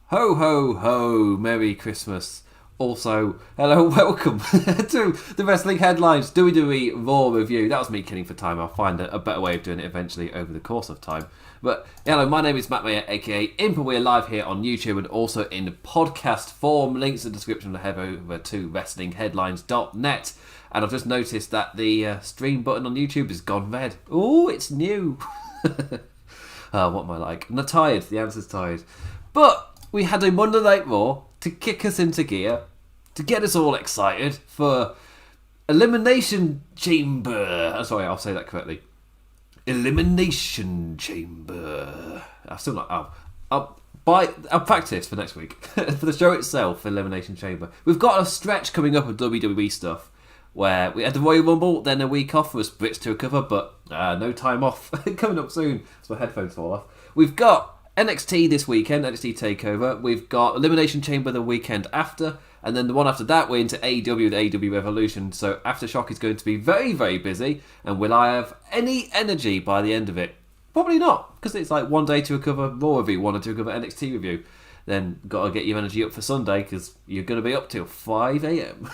Ho ho ho, Merry Christmas. Also, hello, welcome to the Wrestling Headlines WWE RAW review. That was me killing for time. I'll find a better way of doing it eventually over the course of time. But hello, my name is Matt Maher, aka Imp, and we're live here on YouTube and also in podcast form. Links in the description to head over to WrestlingHeadlines.net. And I've just noticed that the stream button on YouTube has gone red. Oh, it's new. What am I like? I'm tired. The answer's tired. But we had a Monday Night Raw to kick us into gear, to get us all excited for Elimination Chamber. Sorry, I'll say that correctly. Elimination Chamber. I'm still not. I'll practice for next week. For the show itself, Elimination Chamber. We've got a stretch coming up of WWE stuff where we had the Royal Rumble, then a week off for us Brits to recover, but no time off. Coming up soon, so my headphones fall off. We've got NXT this weekend, NXT TakeOver. We've got Elimination Chamber the weekend after, and then the one after that we're into AEW, the AEW Revolution. So Aftershock is going to be very, very busy, and will I have any energy by the end of it? Probably not, because it's like one day to recover Raw review, one day to recover NXT review. Then got to get your energy up for Sunday, because you're going to be up till 5 a.m.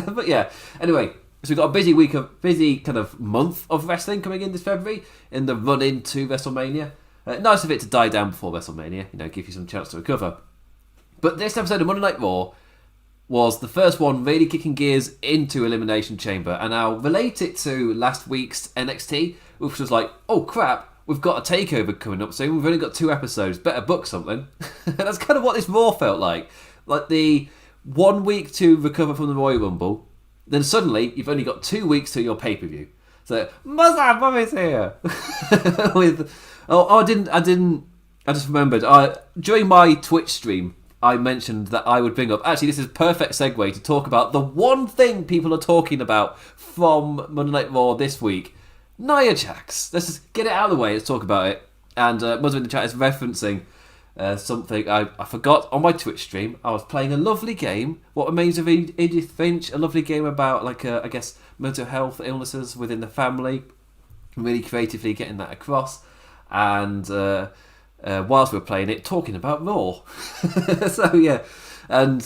But yeah, anyway, so we've got a busy kind of month of wrestling coming in this February, in the run-in to WrestleMania. Nice of it to die down before WrestleMania, give you some chance to recover. But this episode of Monday Night Raw was the first one really kicking gears into Elimination Chamber, and I'll relate it to last week's NXT, which was like, oh crap, we've got a takeover coming up soon, we've only got 2 episodes, better book something. And that's kind of what this Raw felt like. Like the 1 week to recover from the Royal Rumble, then suddenly you've only got 2 weeks till your pay-per-view. So, Muzza Mummy's here! I just remembered. During my Twitch stream, I mentioned that I would bring up... Actually, this is a perfect segue to talk about the one thing people are talking about from Monday Night Raw this week. Nia Jax. Let's just get it out of the way. Let's talk about it. And Muzza in the chat is referencing something I forgot on my Twitch stream. I was playing a lovely game. What Remains of Edith Finch. A lovely game about, I guess, mental health illnesses within the family. Really creatively getting that across. And whilst we were playing it, talking about Raw. So yeah, and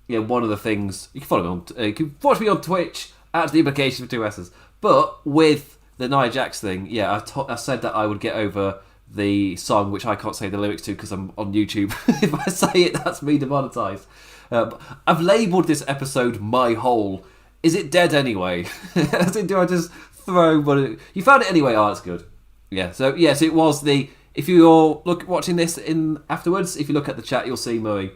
one of the things you can follow me on, you can watch me on Twitch at the implication for 2 S's. But with the Nia Jax thing, yeah, I said that I would get over the song, which I can't say the lyrics to because I'm on YouTube. If I say it, that's me demonetised. I've labelled this episode "My Hole." Is it dead anyway? As in, do I just throw? But you found it anyway. Oh, that's good. Yeah, so yes, it was the... If you're watching this in afterwards, if you look at the chat, you'll see Murray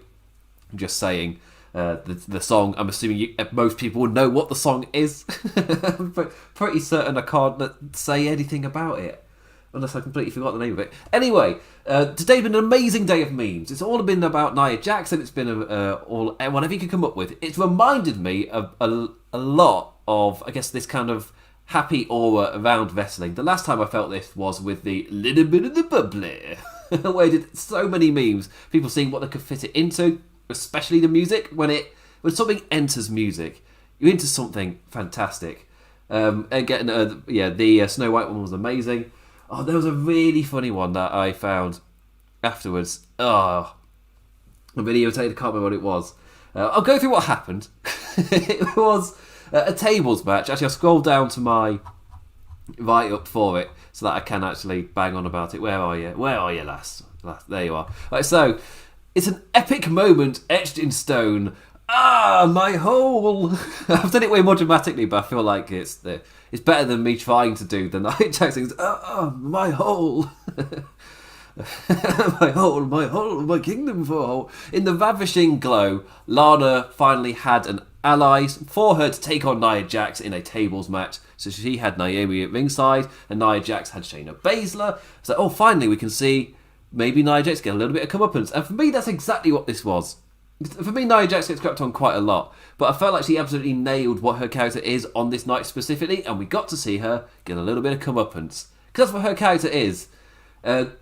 just saying the song. I'm assuming most people would know what the song is. But pretty certain I can't say anything about it, unless I completely forgot the name of it. Anyway, today's been an amazing day of memes. It's all been about Nia Jax, and it's been all whatever you can come up with. It's reminded me of a lot of, I guess, this kind of happy aura around wrestling. The last time I felt this was with the Little Bit of the Bubbly, where I did so many memes, people seeing what they could fit it into, especially the music. When something enters music, you're into something fantastic. And getting the Snow White one was amazing. Oh, there was a really funny one that I found afterwards. Oh, a video tape, I can't remember what it was. I'll go through what happened. It was a tables match. Actually, I'll scroll down to my write-up for it so that I can actually bang on about it. Where are you? Where are you, lass? There you are. Right, so, it's an epic moment etched in stone. My hole! I've done it way more dramatically, but I feel like it's better than me trying to do the Nia Jax things. My hole! my hole, my kingdom for a hole. In the ravishing glow, Lana finally had an ally for her to take on Nia Jax in a tables match. So she had Naomi at ringside, and Nia Jax had Shayna Baszler. So, finally we can see maybe Nia Jax get a little bit of comeuppance. And for me, that's exactly what this was. For me, Nia Jax gets crapped on quite a lot, but I felt like she absolutely nailed what her character is on this night specifically, and we got to see her get a little bit of comeuppance. Because that's what her character is.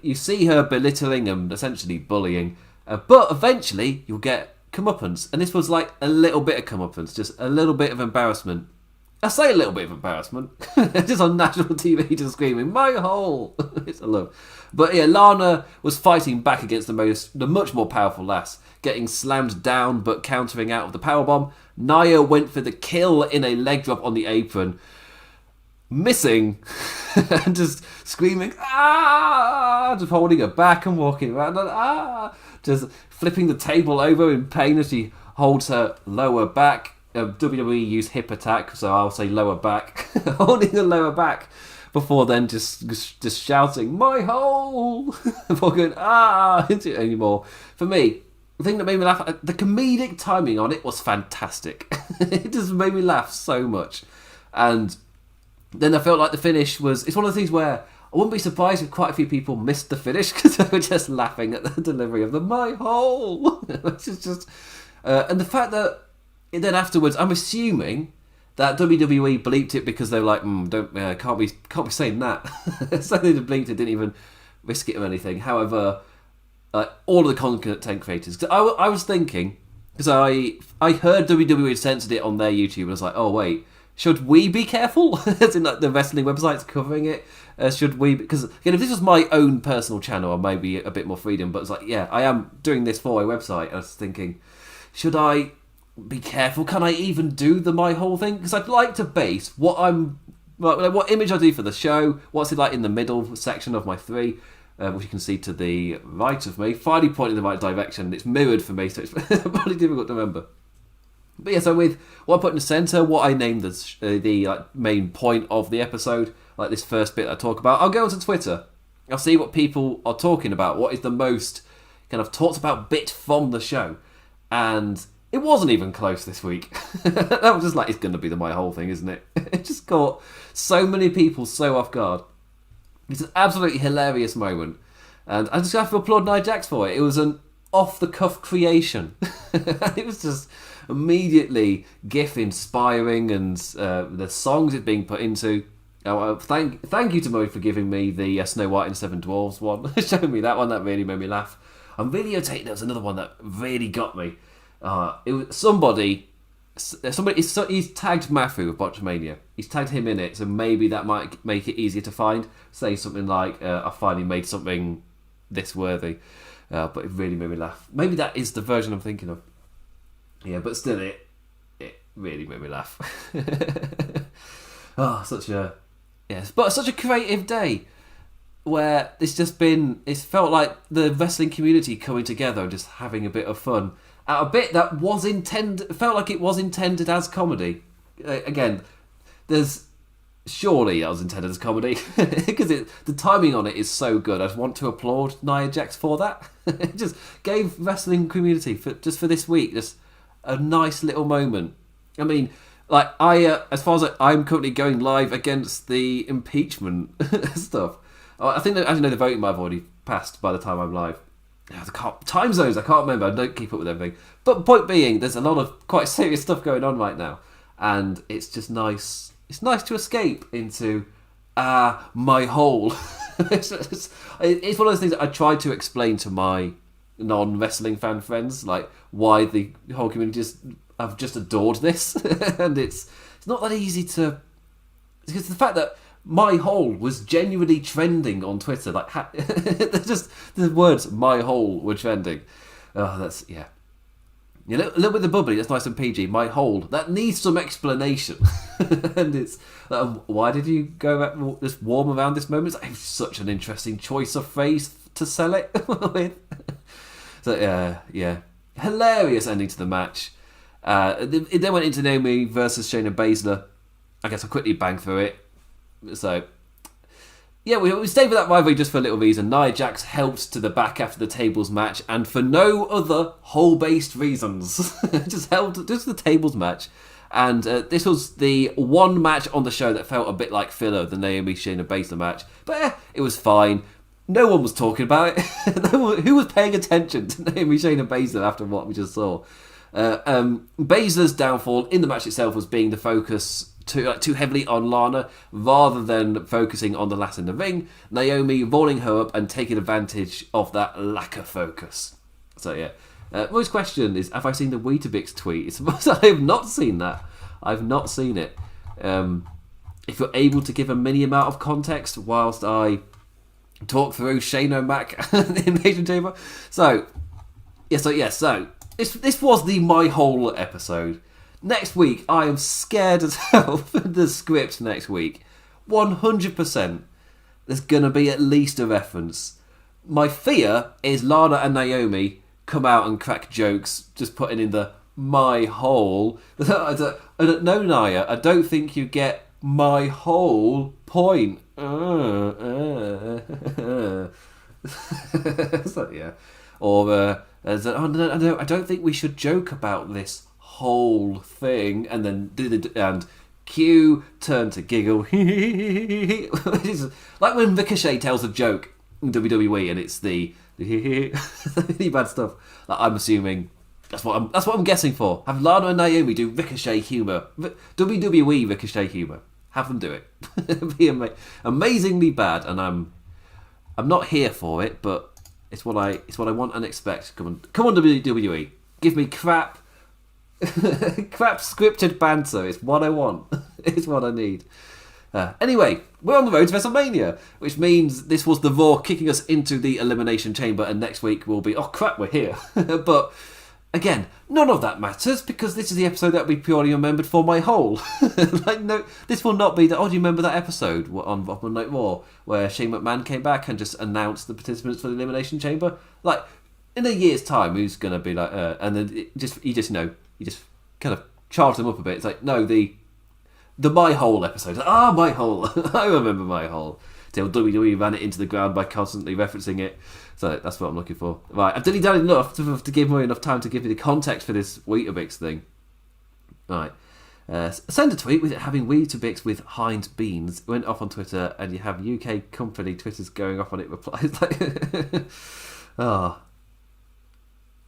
You see her belittling and essentially bullying, but eventually you'll get comeuppance. And this was like a little bit of comeuppance, just a little bit of embarrassment. I say a little bit of embarrassment. Just on national TV, just screaming, my hole! It's a love. But yeah, Lana was fighting back against the much more powerful lass, getting slammed down but countering out of the powerbomb. Nia went for the kill in a leg drop on the apron, missing, and just screaming, ah! Just holding her back and walking around, and just flipping the table over in pain as she holds her lower back. WWE use hip attack, so I'll say lower back, holding the lower back before then just shouting my hole before going into it anymore. For me, the thing that made me laugh, the comedic timing on it was fantastic. It just made me laugh so much. And then I felt like the finish it's one of the things where I wouldn't be surprised if quite a few people missed the finish because they were just laughing at the delivery of the my hole. Which is just and the fact that then afterwards, I'm assuming that WWE bleeped it because they were like, can't be saying that. So they bleeped it, didn't even risk it or anything. However, all of the content creators, cause I was thinking, because I heard WWE had censored it on their YouTube, and I was like, oh wait, should we be careful? As in, like, the wrestling websites covering it, should we? Because again, if this was my own personal channel, I might be a bit more freedom. But it's like, yeah, I am doing this for a website. I was thinking, should I be careful? Can I even do the my whole thing? Because I'd like to base what image I do for the show. What's it like in the middle section of my three, which you can see to the right of me, finally pointing in the right direction. It's mirrored for me, so it's probably difficult to remember. But yeah, so with what I put in the centre, what I named the main point of the episode, like this first bit I talk about, I'll go onto Twitter. I'll see what people are talking about. What is the most kind of talked about bit from the show, and it wasn't even close this week. That was just like, it's going to be my whole thing, isn't it? It just caught so many people so off guard. It's an absolutely hilarious moment. And I just have to applaud Nia Jax for it. It was an off-the-cuff creation. It was just immediately GIF inspiring, and the songs it's being put into. Thank you to Mo for giving me the Snow White and Seven Dwarfs one. Showing me that one. That really made me laugh. On Videotape, there was another one that really got me. It was somebody. He's tagged Maher with Botchamania. He's tagged him in it, so maybe that might make it easier to find. Say something like, "I finally made something this worthy," but it really made me laugh. Maybe that is the version I'm thinking of. Yeah, but still, it really made me laugh. Such a creative day where it's felt like the wrestling community coming together and just having a bit of fun. At a bit that felt like it was intended as comedy. Again, surely that was intended as comedy because the timing on it is so good. I want to applaud Nia Jax for that. It just gave wrestling community for this week just a nice little moment. I mean, like as far as I'm currently going live against the impeachment stuff. I think that, as you know, the voting might have already passed by the time I'm live. Time zones, I can't remember. I don't keep up with everything. But point being, there's a lot of quite serious stuff going on right now, and it's just nice. It's nice to escape into my hole. It's one of those things that I try to explain to my non-wrestling fan friends, like why the whole community have just adored this, and it's not that easy to. Because the fact that my hole was genuinely trending on Twitter. Like, just the words "my hole" were trending. Oh, that's a little bit of bubbly. That's nice and PG. My hole that needs some explanation. And it's why did you go just warm around this moment? It's like, such an interesting choice of phrase to sell it with. So yeah, hilarious ending to the match. It then went into Naomi versus Shayna Baszler. I guess I'll quickly bang through it. So, yeah, we stayed with that rivalry just for a little reason. Nia Jax helped to the back after the tables match, and for no other hole-based reasons. Just the tables match. And this was the one match on the show that felt a bit like filler, the Naomi Shayna Baszler match. But it was fine. No one was talking about it. Who was paying attention to Naomi Shayna Baszler after what we just saw? Baszler's downfall in the match itself was being the focus too heavily on Lana rather than focusing on the lass in the ring. Naomi rolling her up and taking advantage of that lack of focus. So yeah, Roy's question is, have I seen the Weetabix tweet? I have not seen that. I've not seen it. If you're able to give a mini amount of context whilst I talk through Shane O'Mac and the Elimination Chamber. So this was the My Whole episode. Next week, I am scared as hell for the script next week. 100%. There's going to be at least a reference. My fear is Lana and Naomi come out and crack jokes, just putting in the my whole. I don't know, Nia. I don't think you get my whole point. So, yeah. Or, I don't think we should joke about this whole thing. And then, Q turned to giggle. Which is like when Ricochet tells a joke in WWE and it's the really bad stuff. Like, I'm assuming that's what I'm guessing for. Have Lana and Naomi do Ricochet humour, WWE Ricochet humour. Have them do it. It'd be amazingly bad, and I'm not here for it, but it's what I want and expect. Come on, WWE, give me crap scripted banter. It's what I want. It's what I need. Anyway, we're on the road to WrestleMania, which means this was the Raw kicking us into the Elimination Chamber, and next week will be, oh crap, we're here. But again, none of that matters because this is the episode that we purely remembered for My Whole. No, this will not be the. Oh, do you remember that episode on Monday Night Raw where Shane McMahon came back and just announced the participants for the Elimination Chamber? Like, in a year's time, who's going to be like, and then you just kind of charge them up a bit. It's like, no, the My Whole episode. My Whole. I remember My Whole. Till WWE ran it into the ground by constantly referencing it. So that's what I'm looking for. Right, I've done enough to give me enough time to give you the context for this Weetabix thing. Right. Send a tweet with it having Weetabix with Heinz beans. Went off on Twitter and you have UK company Twitter's going off on it replies like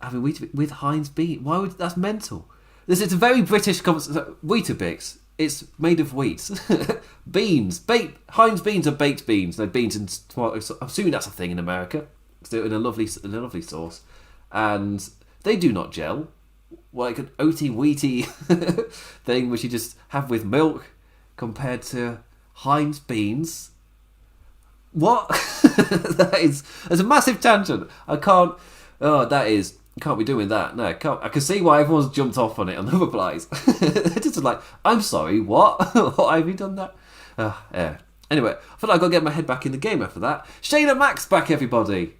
having Weetabix with Heinz beans. Why would that's mental? This is a very British Weetabix. It's made of wheat. Beans. Heinz beans are baked beans. They're beans and tomato. I'm assuming that's a thing in America. So in a lovely sauce. And they do not gel. Like an oaty weety thing which you just have with milk compared to Heinz beans. What? That's a massive tangent. I can't be doing that. No, I can't. I can see why everyone's jumped off on it on the replies. They're just like, I'm sorry, what? What, have you done that? Yeah. Anyway, I feel like I've got to get my head back in the game after that. Shayna Mac's back, everybody.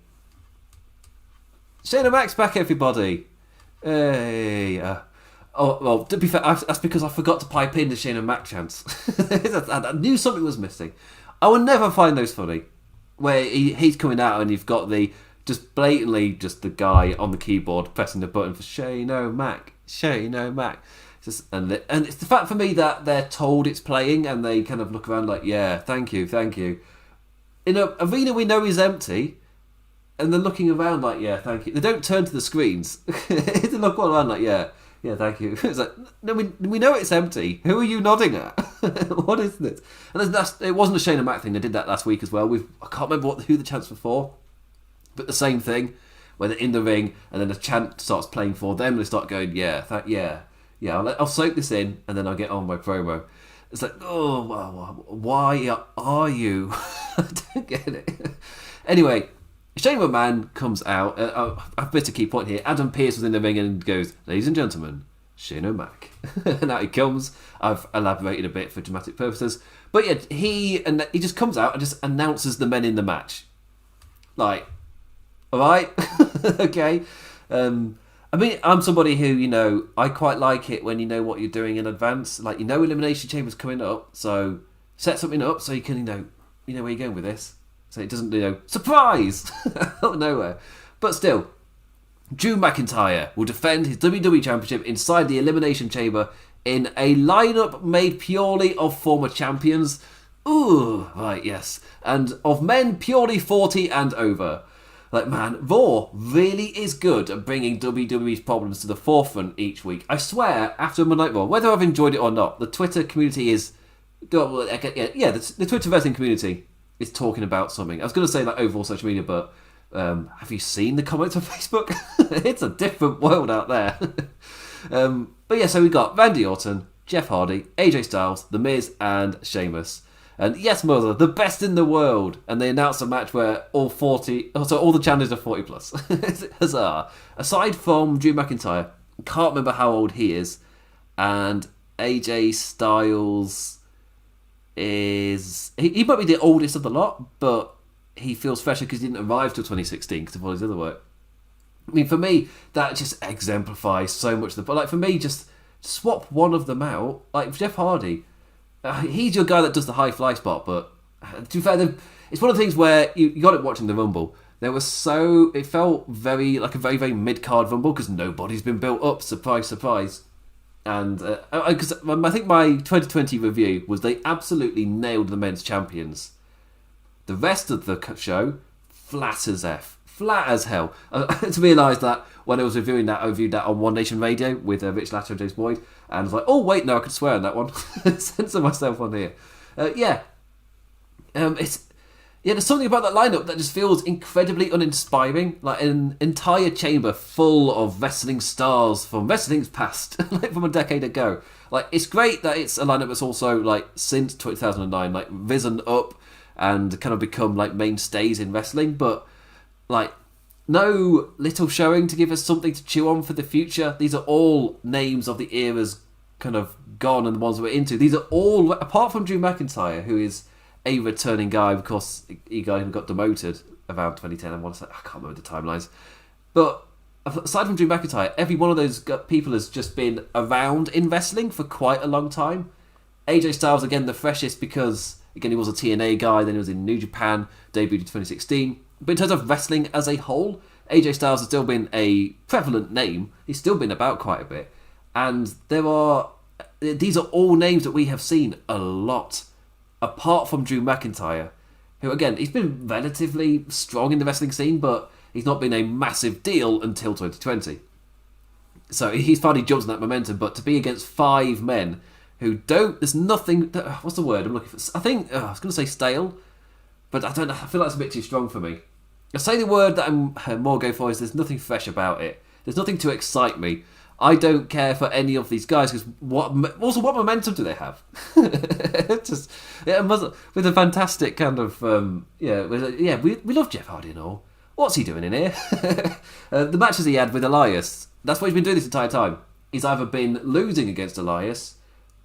Hey. Well, to be fair, that's because I forgot to pipe in the Shayna Mac chants. I knew something was missing. I will never find those funny. Where he's coming out and you've got just blatantly just the guy on the keyboard pressing the button for Shane O'Mac. And it's the fact for me that they're told it's playing and they kind of look around like, yeah, thank you. In an arena we know is empty, and they're looking around like, yeah, thank you. They don't turn to the screens. They look all around like, yeah, thank you. It's like, no, we know it's empty. Who are you nodding at? What is this? And it wasn't a Shane O'Mac thing. They did that last week as well. I can't remember who the chants were for. But the same thing, where they're in the ring and then the chant starts playing for them and they start going, I'll soak this in and then I'll get on my promo. It's like, oh, wow, why are you? I don't get it. Anyway, Shane McMahon comes out. A bit of key point here. Adam Pearce was in the ring and goes, ladies and gentlemen, Shane O'Mac. And out he comes. I've elaborated a bit for dramatic purposes. But yeah, he just comes out and just announces the men in the match. Like, alright, okay. I mean, I'm somebody who, I quite like it when you know what you're doing in advance. Like, Elimination Chamber's coming up, so set something up so you can, where you're going with this. So it doesn't, surprise! Out of nowhere. But still, Drew McIntyre will defend his WWE Championship inside the Elimination Chamber in a lineup made purely of former champions. Ooh, right, yes. And of men purely 40 and over. Like, man, Raw really is good at bringing WWE's problems to the forefront each week. I swear, after Monday Night Raw, whether I've enjoyed it or not, the Twitter community is... the Twitter wrestling community is talking about something. I was going to say, overall social media, but have you seen the comments on Facebook? It's a different world out there. But yeah, so we got Randy Orton, Jeff Hardy, AJ Styles, The Miz, and Sheamus. And yes, Mother, the best in the world. And they announced a match where all the challenges are 40 plus. Huzzah. Aside from Drew McIntyre, can't remember how old he is. And AJ Styles is... He might be the oldest of the lot, but he feels fresher because he didn't arrive till 2016 because of all his other work. I mean, for me, that just exemplifies so much. But like, for me, just swap one of them out. Like, Jeff Hardy... he's your guy that does the high fly spot, but to be fair, it's one of the things where you got it watching the Rumble. It felt very like a very, very mid-card Rumble because nobody's been built up. Surprise, surprise. And because I think my 2020 review was they absolutely nailed the men's champions. The rest of the show, flat as hell. To realise that when I was reviewing that, I reviewed that on One Nation Radio with Rich Latter and James Boyd, and I was like, oh wait, no, I could swear on that one. Censor myself on here. There's something about that lineup that just feels incredibly uninspiring. Like an entire chamber full of wrestling stars from wrestling's past, like from a decade ago. Like, it's great that it's a lineup that's also like since 2009, like risen up and kind of become like mainstays in wrestling, but like no little showing to give us something to chew on for the future. These are all names of the eras kind of gone and the ones we're into. These are all, apart from Drew McIntyre, who is a returning guy, of course, he got demoted around 2010. I can't remember the timelines. But aside from Drew McIntyre, every one of those people has just been around in wrestling for quite a long time. AJ Styles, again, the freshest because, again, he was a TNA guy, then he was in New Japan, debuted in 2016. But in terms of wrestling as a whole, AJ Styles has still been a prevalent name. He's still been about quite a bit. And these are all names that we have seen a lot, apart from Drew McIntyre, who, again, he's been relatively strong in the wrestling scene, but he's not been a massive deal until 2020. So he's finally jumped on that momentum, but to be against 5 men who there's nothing, what's the word I'm looking for? I think, I was going to say stale, but I feel like it's a bit too strong for me. I say the word that I'm more going for is there's nothing fresh about it. There's nothing to excite me. I don't care for any of these guys because what momentum do they have? With a fantastic kind of we love Jeff Hardy and all. What's he doing in here? The matches he had with Elias, that's what he's been doing this entire time. He's either been losing against Elias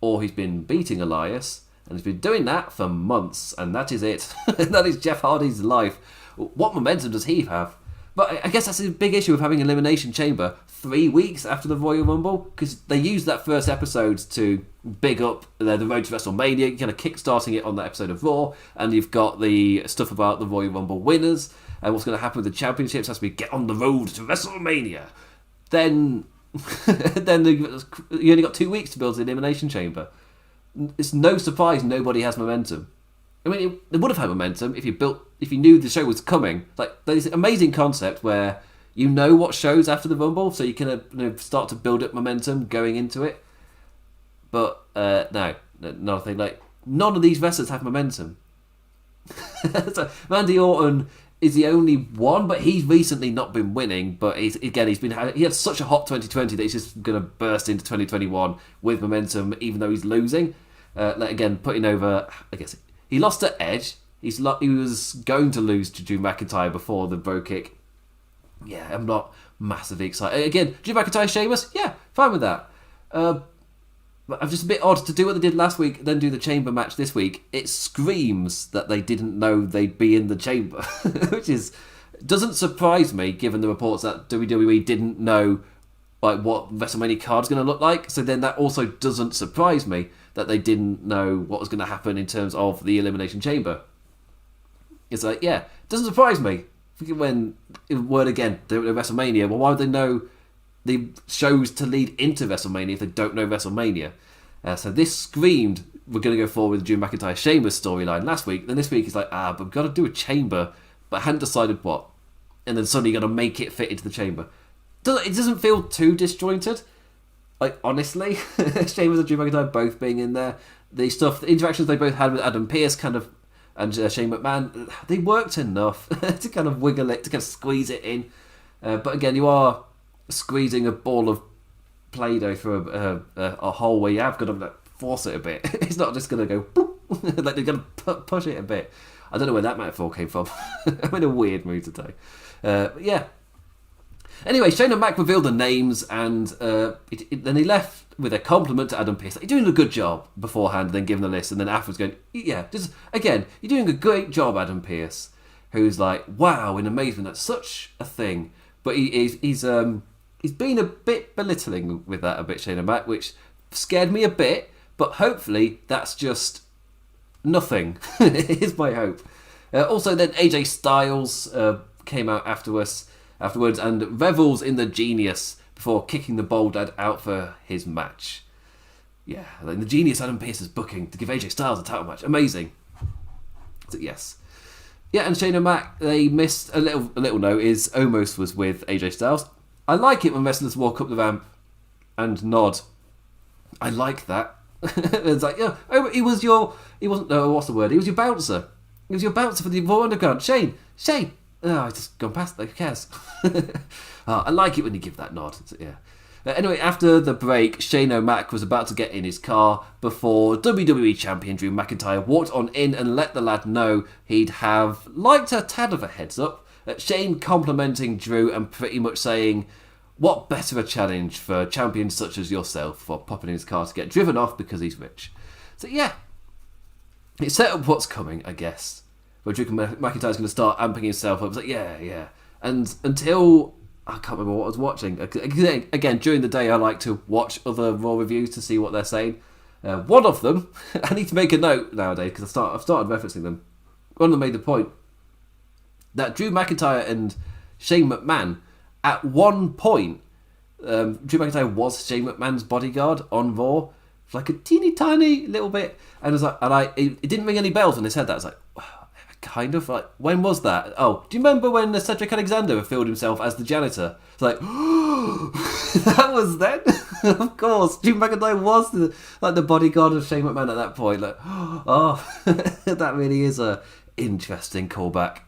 or he's been beating Elias, and he's been doing that for months, and that is it. That is Jeff Hardy's life. What momentum does he have? But I guess that's a big issue of having Elimination Chamber 3 weeks after the Royal Rumble, because they used that first episode to big up the road to WrestleMania, kind of kickstarting it on that episode of Raw, and you've got the stuff about the Royal Rumble winners, and what's going to happen with the championships as we get on the road to WrestleMania. Then you only got 2 weeks to build the Elimination Chamber. It's no surprise nobody has momentum. I mean, they would have had momentum if you knew the show was coming. Like, there's an amazing concept where you know what shows after the Rumble, so you can start to build up momentum going into it. But no, nothing. Like, none of these wrestlers have momentum. So, Randy Orton is the only one, but he's recently not been winning. But he had such a hot 2020 that he's just going to burst into 2021 with momentum, even though he's losing. Again, putting over, I guess. He lost to Edge. He was going to lose to Drew McIntyre before the bro kick. Yeah, I'm not massively excited. Again, Drew McIntyre, Sheamus, yeah, fine with that. But I'm just a bit odd to do what they did last week, then do the chamber match this week. It screams that they didn't know they'd be in the chamber, which doesn't surprise me given the reports that WWE didn't know like what WrestleMania card's going to look like. So then that also doesn't surprise me that they didn't know what was going to happen in terms of the Elimination Chamber. It's like, yeah, it doesn't surprise me. When, word again, they're at WrestleMania, well, why would they know the shows to lead into WrestleMania if they don't know WrestleMania? So this screamed, we're going to go forward with the Drew McIntyre Sheamus storyline last week. Then this week it's like, but we've got to do a chamber, but hadn't decided what. And then suddenly you've got to make it fit into the chamber. It doesn't feel too disjointed. Like, honestly, Sheamus and Drew McIntyre both being in there. The interactions they both had with Adam Pearce and Shane McMahon, they worked enough to kind of wiggle it, to kind of squeeze it in. But again, you are squeezing a ball of Play-Doh through a hole where you have got force it a bit. It's not just going to go boop. Like they're going to push it a bit. I don't know where that metaphor came from. I'm in a weird mood today. Yeah. Anyway, Shane and Mac revealed the names, and then he left with a compliment to Adam Pearce. Like, you're doing a good job beforehand, then giving the list, and then afterwards going, yeah, just again, you're doing a great job, Adam Pearce. Who's like, wow, in amazement, that's such a thing. But he's been a bit belittling with that a bit, Shane and Mac, which scared me a bit. But hopefully that's just nothing. Is my hope. Also, then AJ Styles came out afterwards and revels in the genius before kicking the Bold Dad out for his match. Yeah, like the genius Adam Pearce is booking to give AJ Styles a title match. Amazing. So, yes. Yeah, and Shane and Mac, they missed a little note is Omos was with AJ Styles. I like it when wrestlers walk up the ramp and nod. I like that. It's like, yeah, he wasn't, no, what's the word? He was your bouncer. He was your bouncer for the Raw Underground. Shane. Oh, I've just gone past that, who cares? I like it when you give that nod. So, yeah. Anyway, after the break, Shane O'Mac was about to get in his car before WWE Champion Drew McIntyre walked on in and let the lad know he'd have liked a tad of a heads up. Shane complimenting Drew and pretty much saying, what better a challenge for champions such as yourself for popping in his car to get driven off because he's rich. So yeah, it set up what's coming, I guess. Where Drew McIntyre's going to start amping himself up. It's like, yeah. And until... I can't remember what I was watching. Again, during the day, I like to watch other Raw reviews to see what they're saying. One of them, I need to make a note nowadays because I've started referencing them. One of them made the point that Drew McIntyre and Shane McMahon, at one point, Drew McIntyre was Shane McMahon's bodyguard on Raw, for like a teeny tiny little bit, and it didn't ring any bells when they said that. I was like, kind of like, when was that? Oh, do you remember when Cedric Alexander revealed himself as the janitor? It's like, that was then. Of course, Drew McIntyre was the bodyguard of Shane McMahon at that point. Like, oh, that really is a interesting callback.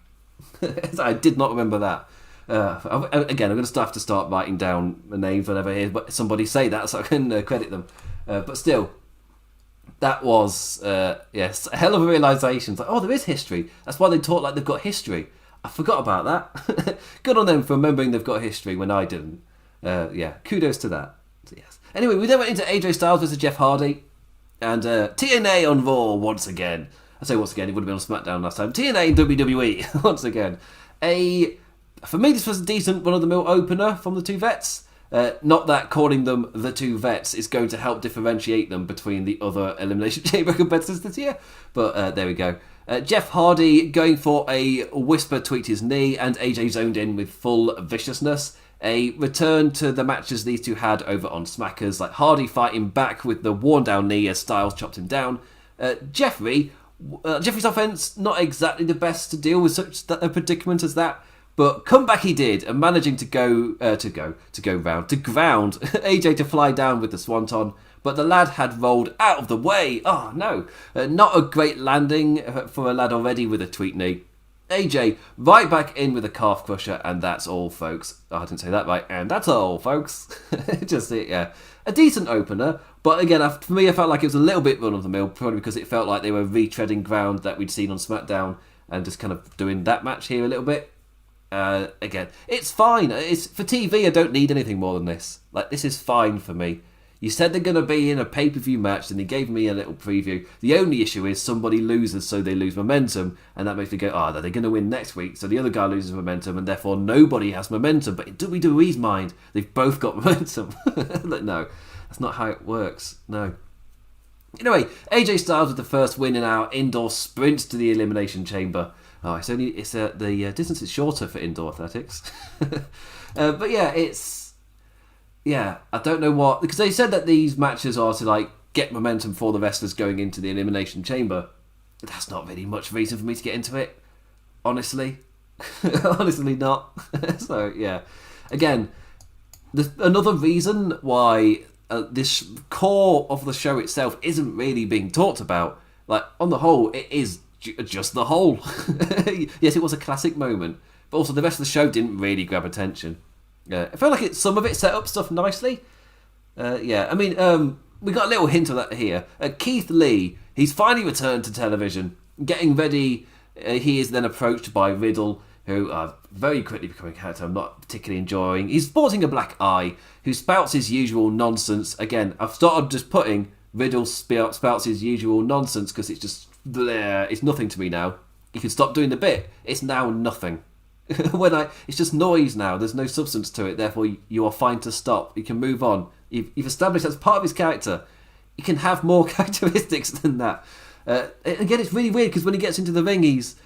I did not remember that. Again, I'm going to have to start writing down the names whenever I hear somebody say that so I can credit them. But still. That was, yes, a hell of a realisation. It's like, oh, there is history. That's why they talk like they've got history. I forgot about that. Good on them for remembering they've got history when I didn't. Yeah, kudos to that. So, yes. Anyway, we then went into AJ Styles versus Jeff Hardy. And TNA on Raw once again. I say once again, it would have been on SmackDown last time. TNA and WWE once again. For me, this was a decent run-of-the-mill opener from the two vets. Not that calling them the two vets is going to help differentiate them between the other Elimination Chamber competitors this year, but there we go. Jeff Hardy going for a whisper tweaked his knee, and AJ zoned in with full viciousness. A return to the matches these two had over on Smackers, like Hardy fighting back with the worn down knee as Styles chopped him down. Jeffrey's offense not exactly the best to deal with such a predicament as that. But comeback he did, and managing to ground AJ to fly down with the swanton. But the lad had rolled out of the way. Oh no, not a great landing for a lad already with a tweaked knee. AJ right back in with a calf crusher, and that's all, folks. Oh, I didn't say that right, and that's all, folks. Just it, yeah. A decent opener, but again, for me, I felt like it was a little bit run of the mill, probably because it felt like they were retreading ground that we'd seen on SmackDown, and just kind of doing that match here a little bit. Again, it's fine. It's for TV. I don't need anything more than this. Like, this is fine for me. You said they're going to be in a pay-per-view match, and they gave me a little preview. The only issue is somebody loses, so they lose momentum, and that makes me go, are they going to win next week? So the other guy loses momentum, and therefore nobody has momentum. But in WWE's mind, they've both got momentum. Like, no, that's not how it works. No. Anyway, AJ Styles with the first win in our indoor sprint to the Elimination Chamber. Oh, the distance is shorter for indoor athletics. But yeah, I don't know what, because they said that these matches are to like get momentum for the wrestlers going into the Elimination Chamber. That's not really much reason for me to get into it, honestly. Honestly not. So yeah, again, another reason why this core of the show itself isn't really being talked about. Like, on the whole, it is just the whole. Yes, it was a classic moment, but also the rest of the show didn't really grab attention. I felt like some of it set up stuff nicely. Yeah, I mean, we got a little hint of that here. Keith Lee, he's finally returned to television, getting ready. He is then approached by Riddle, who very quickly becoming a character I'm not particularly enjoying. He's sporting a black eye, who spouts his usual nonsense. Again, I've started just putting Riddle spouts his usual nonsense because it's just bleh, it's nothing to me now. You can stop doing the bit. It's now nothing. It's just noise now. There's no substance to it. Therefore, you are fine to stop. You can move on. You've established that's part of his character. You can have more characteristics than that. Again, it's really weird because when he gets into the ring, he's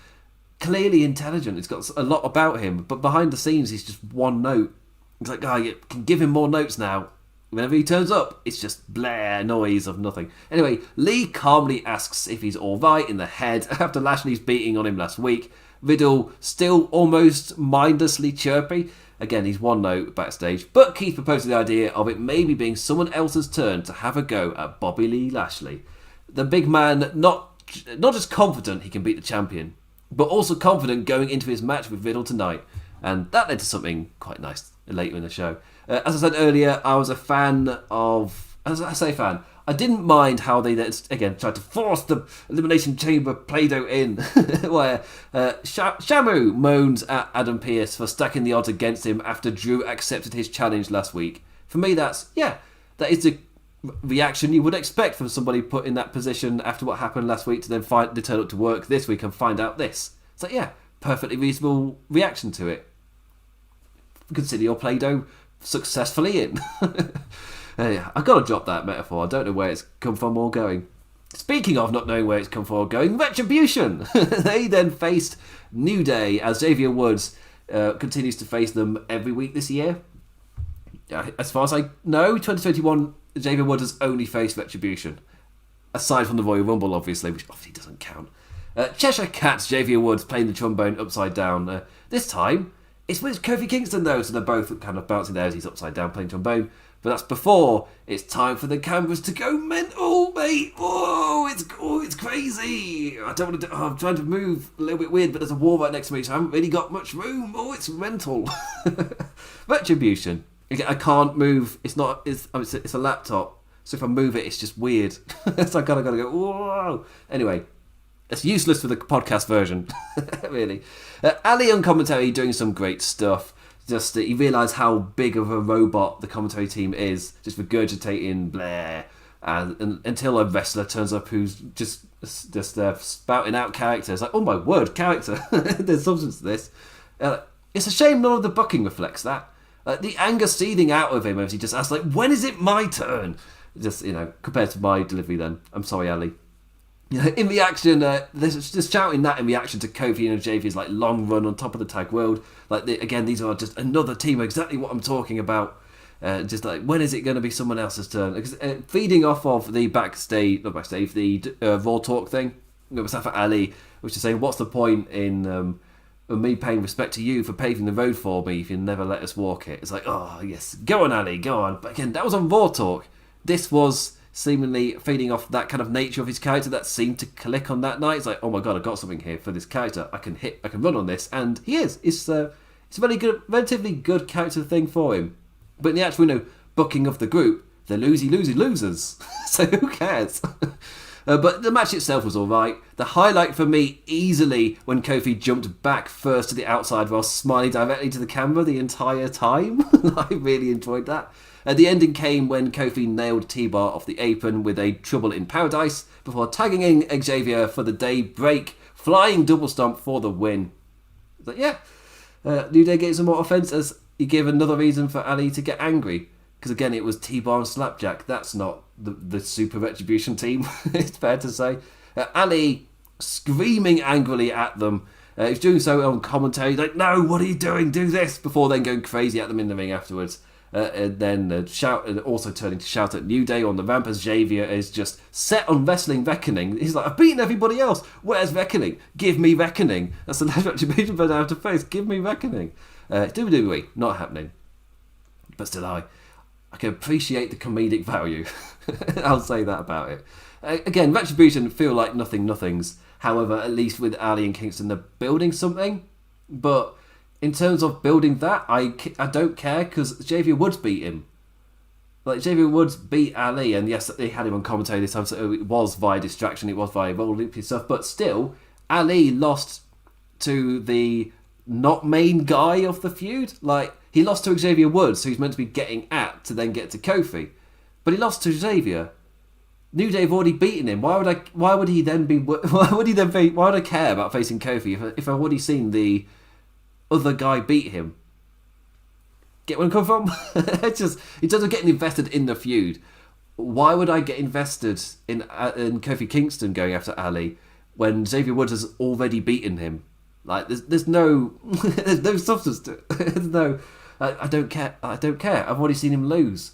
clearly intelligent. He's got a lot about him, but behind the scenes, he's just one note. It's like, you can give him more notes now. Whenever he turns up, it's just blare noise of nothing. Anyway, Lee calmly asks if he's alright in the head after Lashley's beating on him last week. Riddle still almost mindlessly chirpy. Again, he's one note backstage, but Keith proposes the idea of it maybe being someone else's turn to have a go at Bobby Lee Lashley. The big man, not just confident he can beat the champion, but also confident going into his match with Riddle tonight. And that led to something quite nice later in the show. As I said earlier, I was a fan of... As I say fan, I didn't mind how they, again, tried to force the Elimination Chamber Play-Doh in, where Shamu moans at Adam Pearce for stacking the odds against him after Drew accepted his challenge last week. For me, that is the reaction you would expect from somebody put in that position after what happened last week to then they turn up to work this week and find out this. It's like, perfectly reasonable reaction to it. Consider your Play-Doh successfully in. I've got to drop that metaphor. I don't know where it's come from or going. Speaking of not knowing where it's come from or going, Retribution! They then faced New Day as Xavier Woods continues to face them every week this year. As far as I know, 2021, Xavier Woods has only faced Retribution. Aside from the Royal Rumble, obviously, which obviously doesn't count. Cheshire Cat's Xavier Woods playing the trombone upside down. This time, it's with Kofi Kingston though, so they're both kind of bouncing there as he's upside down playing trombone. But that's before it's time for the cameras to go mental, mate. It's crazy. I don't want to. I'm trying to move a little bit weird, but there's a wall right next to me, so I haven't really got much room. It's mental. Retribution. I can't move. It's not. It's a laptop. So if I move it, it's just weird. So I gotta go. Whoa. Anyway. It's useless for the podcast version, really. Ali on commentary doing some great stuff. Just he realised how big of a robot the commentary team is, just regurgitating Blair, and until a wrestler turns up who's just spouting out characters. Like, oh my word, character! There's substance to this. It's a shame none of the booking reflects that. The anger seething out of him as he just asks, like, when is it my turn? Just, compared to my delivery then. I'm sorry, Ali. In reaction, there's just shouting that in reaction to Kofi and Xavier's like long run on top of the tag world. Like again, these are just another team, exactly what I'm talking about. Just like, when is it going to be someone else's turn? Because, feeding off of the the Raw Talk thing with Mustafa Ali, which is saying, what's the point in me paying respect to you for paving the road for me if you never let us walk it? It's like, oh yes, go on Ali, go on. But again, that was on Raw Talk. This was seemingly feeding off that kind of nature of his character that seemed to click on that night. It's like, oh my god, I've got something here for this character. I can run on this, and he is. It's a relatively good character thing for him. But in the actual, booking of the group, they're losers. So who cares? But the match itself was alright. The highlight for me, easily, when Kofi jumped back first to the outside while smiling directly to the camera the entire time. I really enjoyed that. The ending came when Kofi nailed T-Bar off the apron with a Trouble in Paradise before tagging in Xavier for the day break, flying double stomp for the win. But New Day gets some more offense as he gave another reason for Ali to get angry. Because again, it was T-Bar and Slapjack. That's not the Super Retribution team, it's fair to say. Ali screaming angrily at them. He's doing so on commentary, like, no, what are you doing? Do this! Before then going crazy at them in the ring afterwards. And then also turning to shout at New Day on the ramp as Xavier is just set on wrestling reckoning. He's like, I've beaten everybody else. Where's reckoning? Give me reckoning. That's the last Retribution but I have to face. Give me reckoning. WWE, not happening. But still, I can appreciate the comedic value. I'll say that about it. Again, Retribution feel like nothings. However, at least with Ali and Kingston, they're building something. But in terms of building that, I don't care because Xavier Woods beat him. Like, Xavier Woods beat Ali, and yes, they had him on commentary this time, so it was via distraction, it was via roll loopy stuff, but still, Ali lost to the not main guy of the feud. Like, he lost to Xavier Woods, who's meant to be getting at to then get to Kofi, but he lost to Xavier. New Day have already beaten him. Why would I care about facing Kofi if I've already seen the other guy beat him? Get where I'm coming from? In terms of getting invested in the feud, why would I get invested in Kofi Kingston going after Ali when Xavier Woods has already beaten him? Like, there's no there's no substance to it. There's no. I don't care. I've already seen him lose.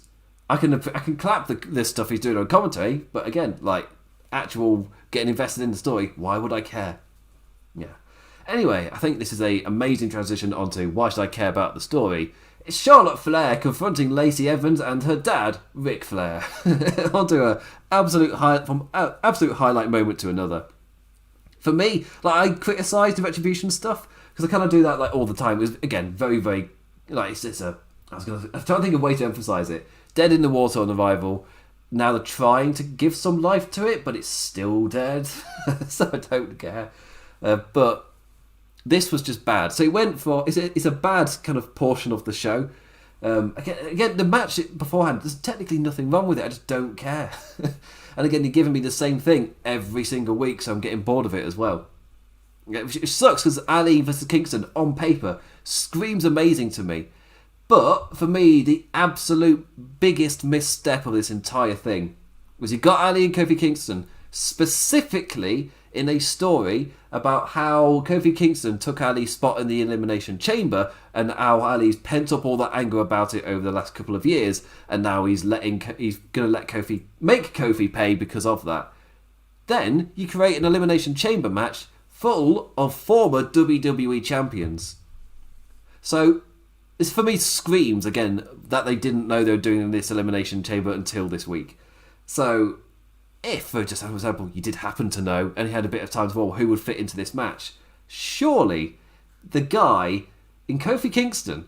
I can clap the stuff he's doing on commentary, but again, like, actual getting invested in the story, why would I care? Yeah. Anyway, I think this is an amazing transition onto why should I care about the story. It's Charlotte Flair confronting Lacey Evans and her dad, Ric Flair. Onto an absolute highlight moment to another. For me, like, I criticise the Retribution stuff because I kind of do that like all the time. It was, again, very, very, like, I'm trying to think of a way to emphasise it. Dead in the water on arrival. Now they're trying to give some life to it, but it's still dead. So I don't care. But this was just bad. So it went for... It's a bad kind of portion of the show. Again, the match beforehand, there's technically nothing wrong with it. I just don't care. And again, you're giving me the same thing every single week, so I'm getting bored of it as well. It sucks because Ali versus Kingston, on paper, screams amazing to me. But, for me, the absolute biggest misstep of this entire thing was you got Ali and Kofi Kingston specifically in a story about how Kofi Kingston took Ali's spot in the Elimination Chamber and how Ali's pent up all that anger about it over the last couple of years, and now he's going to let Kofi make Kofi pay because of that. Then you create an Elimination Chamber match full of former WWE champions. So this, for me, screams, again, that they didn't know they were doing this Elimination Chamber until this week. So if, for just an example, you did happen to know and you had a bit of time to fall who would fit into this match, surely the guy in Kofi Kingston,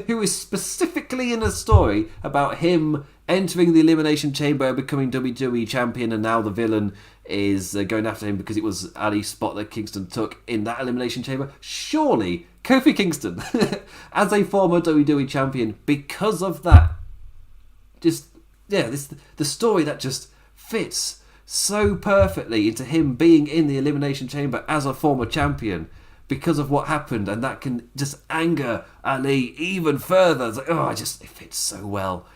who is specifically in a story about him entering the Elimination Chamber, becoming WWE Champion, and now the villain is going after him because it was Ali's spot that Kingston took in that Elimination Chamber, surely Kofi Kingston, as a former WWE Champion, because of that, the story that just fits so perfectly into him being in the Elimination Chamber as a former champion because of what happened, and that can just anger Ali even further. It's like, it fits so well.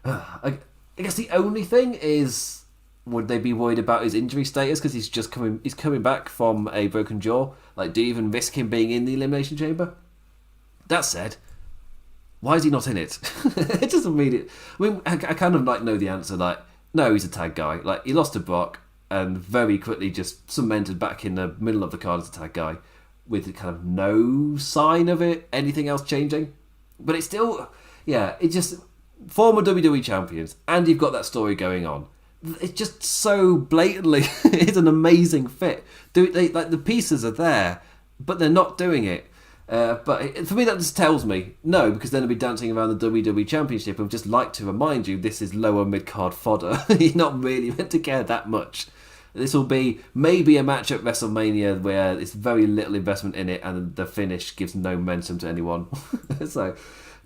I guess the only thing is, would they be worried about his injury status because he's coming back from a broken jaw? Like, do you even risk him being in the Elimination Chamber? That said, why is he not in it? It doesn't mean it. I mean, I kind of like know the answer. Like, no, he's a tag guy. Like, he lost to Brock and very quickly just cemented back in the middle of the card as a tag guy with kind of no sign of anything else changing. But it's still, former WWE champions, and you've got that story going on. It's just so blatantly, it's an amazing fit. The pieces are there, but they're not doing it. But for me, that just tells me no, because then they'll be dancing around the WWE Championship. And just like to remind you, this is lower mid-card fodder. You're not really meant to care that much. This will be maybe a match at WrestleMania where it's very little investment in it, and the finish gives no momentum to anyone. So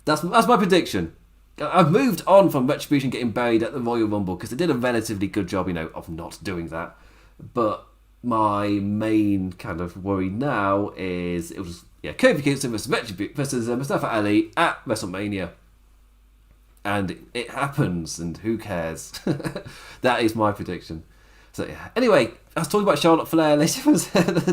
that's my prediction. I've moved on from Retribution getting buried at the Royal Rumble because they did a relatively good job, of not doing that. But my main kind of worry now is Kofi Kingston versus Mustafa Ali at WrestleMania. And it happens, and who cares? That is my prediction. So, yeah. Anyway, I was talking about Charlotte Flair, Lacey Evans,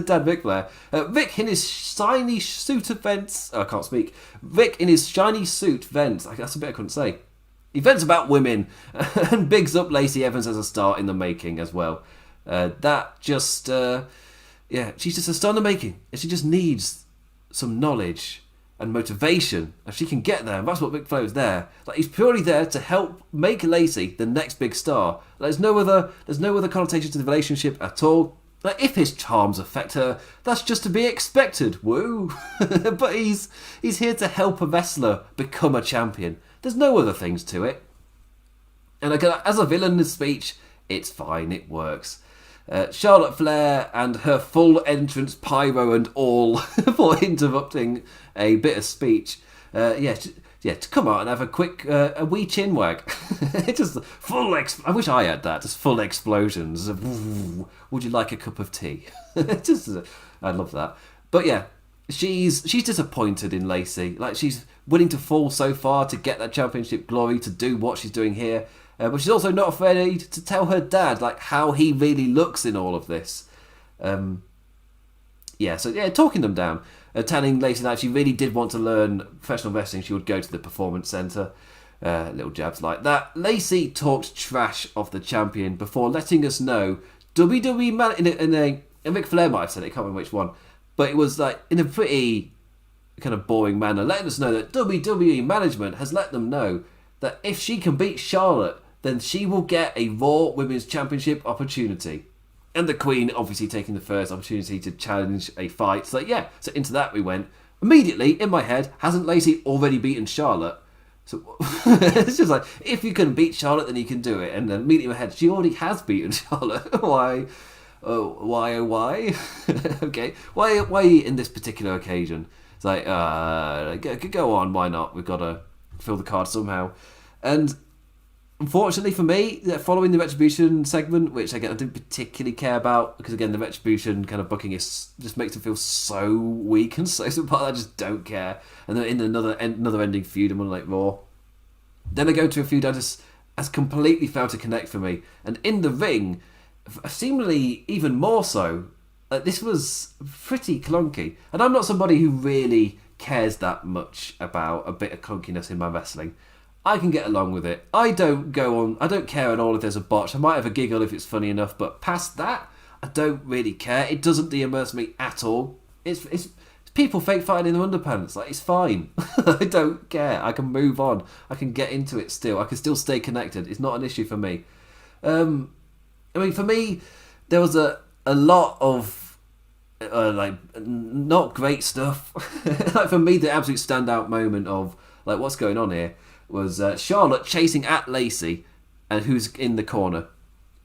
Dad Ric Flair. Ric in his shiny suit of vents. I can't speak. Ric in his shiny suit vents. That's a bit I couldn't say. He vents about women and bigs up Lacey Evans as a star in the making as well. She's just a star in the making. And she just needs some knowledge and motivation, and she can get there, and that's what Ric Flair is there. Like, he's purely there to help make Lacey the next big star. There's no other connotation to the relationship at all. Like, if his charms affect her, that's just to be expected. Woo! But he's here to help a wrestler become a champion. There's no other things to it. And as a villainous speech, it's fine, it works. Charlotte Flair and her full entrance pyro and all for interrupting a bit of speech. To come out and have a quick, a wee chin wag. Just full, I wish I had that, just full explosions. Would you like a cup of tea? I love that. But yeah, she's disappointed in Lacey. Like, she's willing to fall so far to get that championship glory, to do what she's doing here. But she's also not afraid to tell her dad, like, how he really looks in all of this. Talking them down. Telling Lacey that if she really did want to learn professional wrestling, she would go to the Performance Centre. Little jabs like that. Lacey talked trash of the champion before letting us know WWE and Ric Flair might have said it, I can't remember which one, but it was like in a pretty kind of boring manner, letting us know that WWE management has let them know that if she can beat Charlotte, then she will get a Raw Women's Championship opportunity. And the Queen obviously taking the first opportunity to challenge a fight. So into that we went. Immediately, in my head, hasn't Lacey already beaten Charlotte? So it's just like, if you can beat Charlotte, then you can do it. And then immediately in my head, she already has beaten Charlotte. Why? Why? Okay. Why in this particular occasion? It's like, go on, why not? We've got to fill the card somehow. And unfortunately for me, following the Retribution segment, which again I didn't particularly care about, because again the Retribution kind of booking just makes it feel so weak and so apart. I just don't care. And then in another ending feud in Monday Night Raw, then I go to a feud that has completely failed to connect for me. And in the ring, seemingly even more so. This was pretty clunky, and I'm not somebody who really cares that much about a bit of clunkiness in my wrestling. I can get along with it. I don't care at all if there's a botch. I might have a giggle if it's funny enough, but past that, I don't really care. It doesn't de-immerse me at all. It's people fake fighting in the underpants. Like, it's fine. I don't care. I can move on. I can get into it still. I can still stay connected. It's not an issue for me. For me, there was a lot of not great stuff. Like, for me, the absolute standout moment of like, what's going on here was Charlotte chasing at Lacey, and who's in the corner.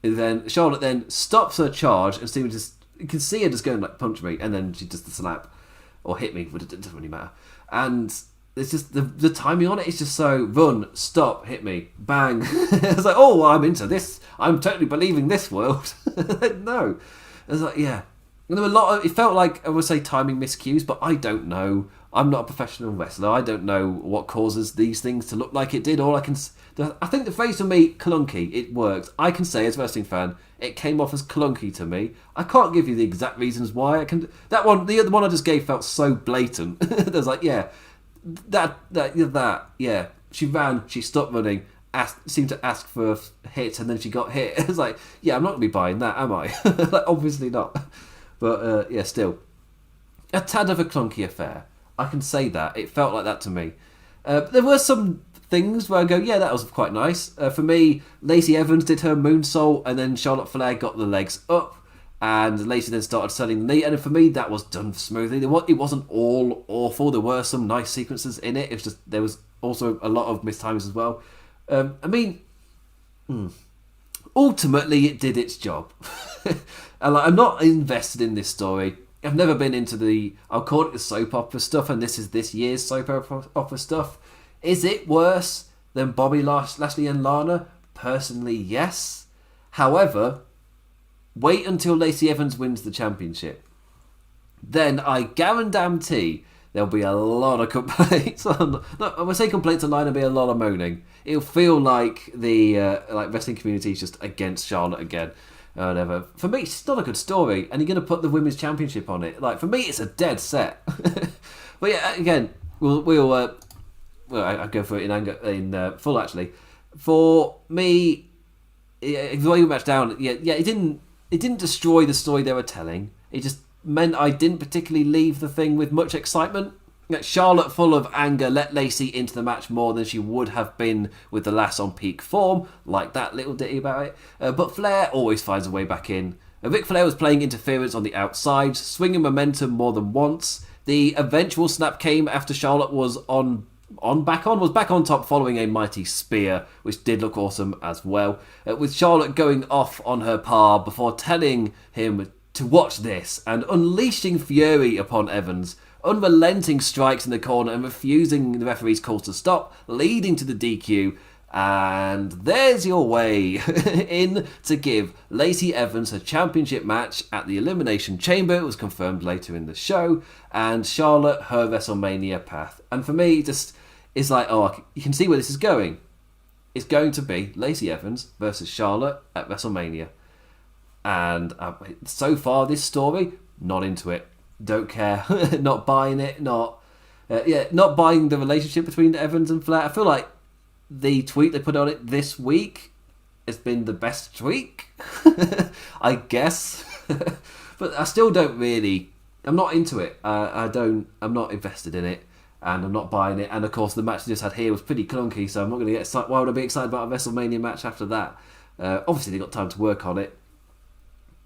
And then Charlotte then stops her charge and you can see her just going like, punch me, and then she does the slap or hit me, but it doesn't really matter. And it's just the timing on it is just so run, stop, hit me, bang. It's like, oh, I'm into this. I'm totally believing this world. No, it's like, yeah. And there were it felt like, I would say, timing miscues, but I don't know. I'm not a professional wrestler. I don't know what causes these things to look like it did. I think the phrase for me, clunky, it works. I can say as a wrestling fan, it came off as clunky to me. I can't give you the exact reasons why. The other one I just gave felt so blatant. There's like, yeah, yeah. She ran, she stopped running, seemed to ask for a hit, and then she got hit. It's like, yeah, I'm not going to be buying that, am I? Like, obviously not. But still, a tad of a clunky affair. I can say that. It felt like that to me. There were some things where I go, yeah, that was quite nice. For me, Lacey Evans did her moonsault, and then Charlotte Flair got the legs up, and Lacey then started selling the knee, and for me, that was done smoothly. It wasn't all awful. There were some nice sequences in it. It's just there was also a lot of mistimes as well. Ultimately, it did its job. And I'm not invested in this story. I've never been into I'll call it the soap opera stuff, and this is this year's soap opera stuff. Is it worse than Bobby Lashley and Lana? Personally, yes. However, wait until Lacey Evans wins the championship. Then I guarantee there'll be a lot of complaints. When I say complaints online, there'll be a lot of moaning. It'll feel like the wrestling community is just against Charlotte again. Whatever. For me, it's not a good story, and you're going to put the women's championship on it. Like, for me, it's a dead set. But yeah, again, I'll go for it in full. Actually, for me, the way you match down, it didn't destroy the story they were telling. It just meant I didn't particularly leave the thing with much excitement. Charlotte, full of anger, let Lacey into the match more than she would have been with the lass on peak form, like that little ditty about it. But Flair always finds a way back in. Ric Flair was playing interference on the outside, swinging momentum more than once. The eventual snap came after Charlotte was on was back on top following a mighty spear, which did look awesome as well. With Charlotte going off on her par before telling him to watch this and unleashing fury upon Evans, unrelenting strikes in the corner and refusing the referee's calls to stop, leading to the DQ. And there's your way in to give Lacey Evans her championship match at the Elimination Chamber. It was confirmed later in the show. And Charlotte her WrestleMania path. And for me, just it's like, oh, you can see where this is going. It's going to be Lacey Evans versus Charlotte at WrestleMania. And so far, this story, not into it. Don't care. Not buying it. Not buying the relationship between Evans and Flair. I feel like the tweet they put on it this week has been the best tweet, I guess. But I still don't really. I'm not into it. I'm not invested in it, and I'm not buying it. And of course, the match they just had here was pretty clunky, so I'm not going to get excited. Why would I be excited about a WrestleMania match after that? Obviously, they got time to work on it.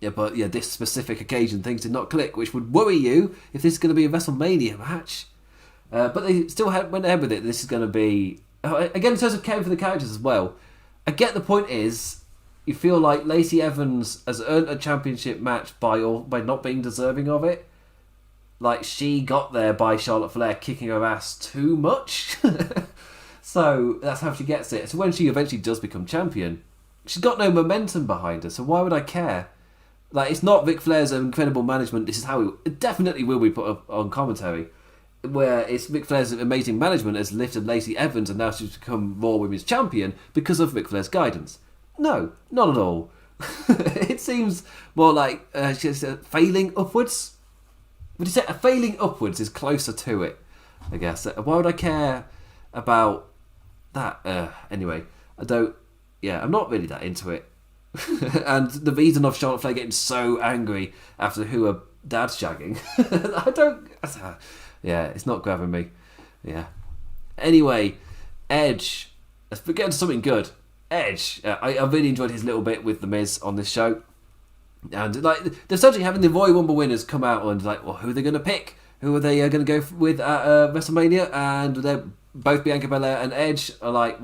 Yeah, but this specific occasion, things did not click, which would worry you if this is going to be a WrestleMania match. But they still went ahead with it. This is going to be. Again, in terms of caring for the characters as well, I get the point is, you feel like Lacey Evans has earned a championship match by not being deserving of it. Like, she got there by Charlotte Flair kicking her ass too much. So, that's how she gets it. So when she eventually does become champion, she's got no momentum behind her, so why would I care? Like, it's not Ric Flair's incredible management, this is how it definitely will be put up on commentary, where it's Ric Flair's amazing management has lifted Lacey Evans and now she's become Raw Women's Champion because of Ric Flair's guidance. No, not at all. It seems more like she's failing upwards. Would you say a failing upwards is closer to it, I guess. Why would I care about that? Anyway, I'm not really that into it. And the reason of Charlotte Flair getting so angry after who her dad's shagging, it's not grabbing me. Yeah. Anyway, Edge. Let's get into something good. Edge. I really enjoyed his little bit with The Miz on this show. And they're certainly having the Royal Rumble winners come out and who are they going to pick? Who are they going to go with at WrestleMania? And they're both Bianca Belair and Edge are like,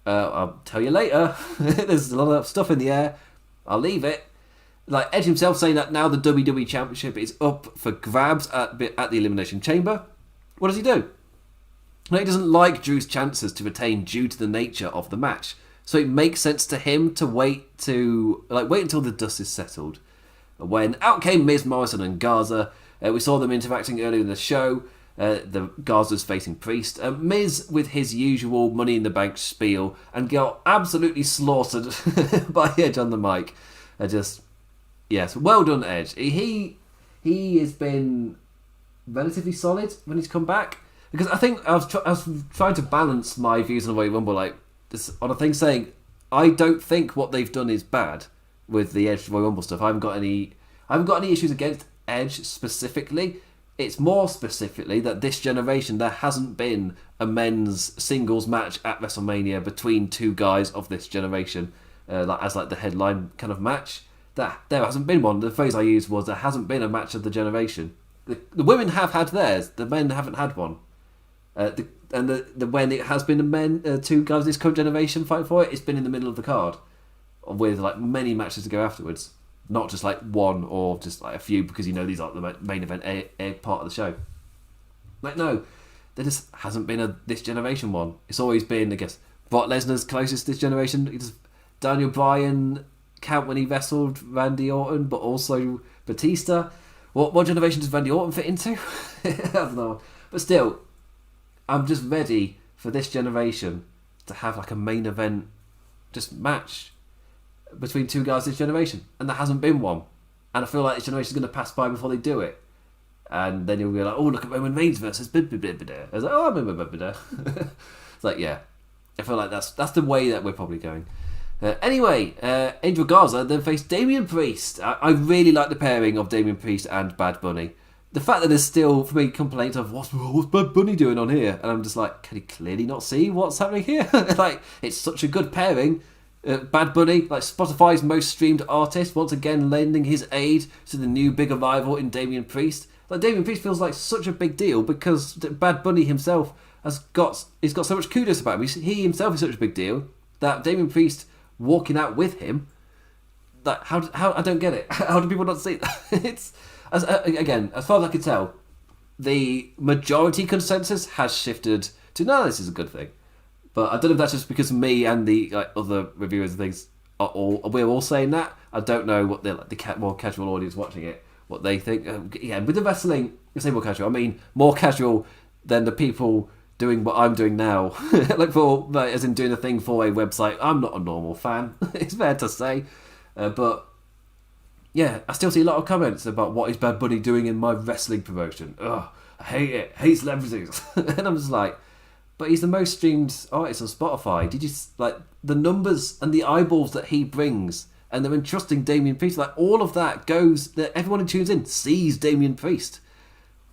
I'll tell you later. There's a lot of stuff in the air. I'll leave it. Like Edge himself saying that now the WWE Championship is up for grabs at the Elimination Chamber. What does he do? He doesn't like Drew's chances to retain due to the nature of the match. So it makes sense to him to wait until the dust is settled. When out came Miz, Morrison and Garza, we saw them interacting earlier in the show. The Garza's facing Priest. Miz with his usual Money in the Bank spiel and got absolutely slaughtered by Edge on the mic. Yes, well done, Edge. He has been relatively solid when he's come back. Because I think I was trying to balance my views on the Royal Rumble on a thing saying I don't think what they've done is bad with the Edge Royal Rumble stuff. I haven't got any issues against Edge specifically. It's more specifically that this generation there hasn't been a men's singles match at WrestleMania between two guys of this generation, as the headline kind of match. There hasn't been one. The phrase I used was there hasn't been a match of the generation. The women have had theirs. The men haven't had one. When it has been two guys of this current generation fight for it, it's been in the middle of the card with many matches to go afterwards. Not just one or just a few because these are the main event part of the show. No, there just hasn't been this generation one. It's always been, I guess, Brock Lesnar's closest this generation. Daniel Bryan count when he wrestled Randy Orton, but also Batista. What generation does Randy Orton fit into? I don't know. But still, I'm just ready for this generation to have a main event match between two guys this generation, and there hasn't been one. And I feel like this generation is going to pass by before they do it. And then you'll be like, oh, look at Roman Reigns versus I was like, oh, it's yeah. I feel like that's the way that we're probably going. Anyway, Angel Garza then faced Damian Priest. I really like the pairing of Damian Priest and Bad Bunny. The fact that there's still, for me, complaints of what's Bad Bunny doing on here, and I'm just can he clearly not see what's happening here? It's such a good pairing. Bad Bunny, Spotify's most streamed artist, once again lending his aid to the new big arrival in Damian Priest. Damian Priest feels like such a big deal because Bad Bunny himself he's got so much kudos about him. He himself is such a big deal that Damien Priest walking out with him. That how I don't get it. How do people not see that? It's again, as far as I can tell, the majority consensus has shifted to no, this is a good thing. But I don't know if that's just because me and the other reviewers and things we're all saying that. I don't know what the more casual audience watching it, what they think. With the wrestling, I say more casual. I mean more casual than the people doing what I'm doing now. As in doing a thing for a website. I'm not a normal fan. It's fair to say. But yeah, I still see a lot of comments about what is Bad Bunny doing in my wrestling promotion. Ugh, I hate it. I hate celebrities. And I'm just like, but he's the most streamed artist on Spotify. Did you the numbers and the eyeballs that he brings, and they're entrusting Damien Priest, all of that goes that everyone who tunes in sees Damien Priest.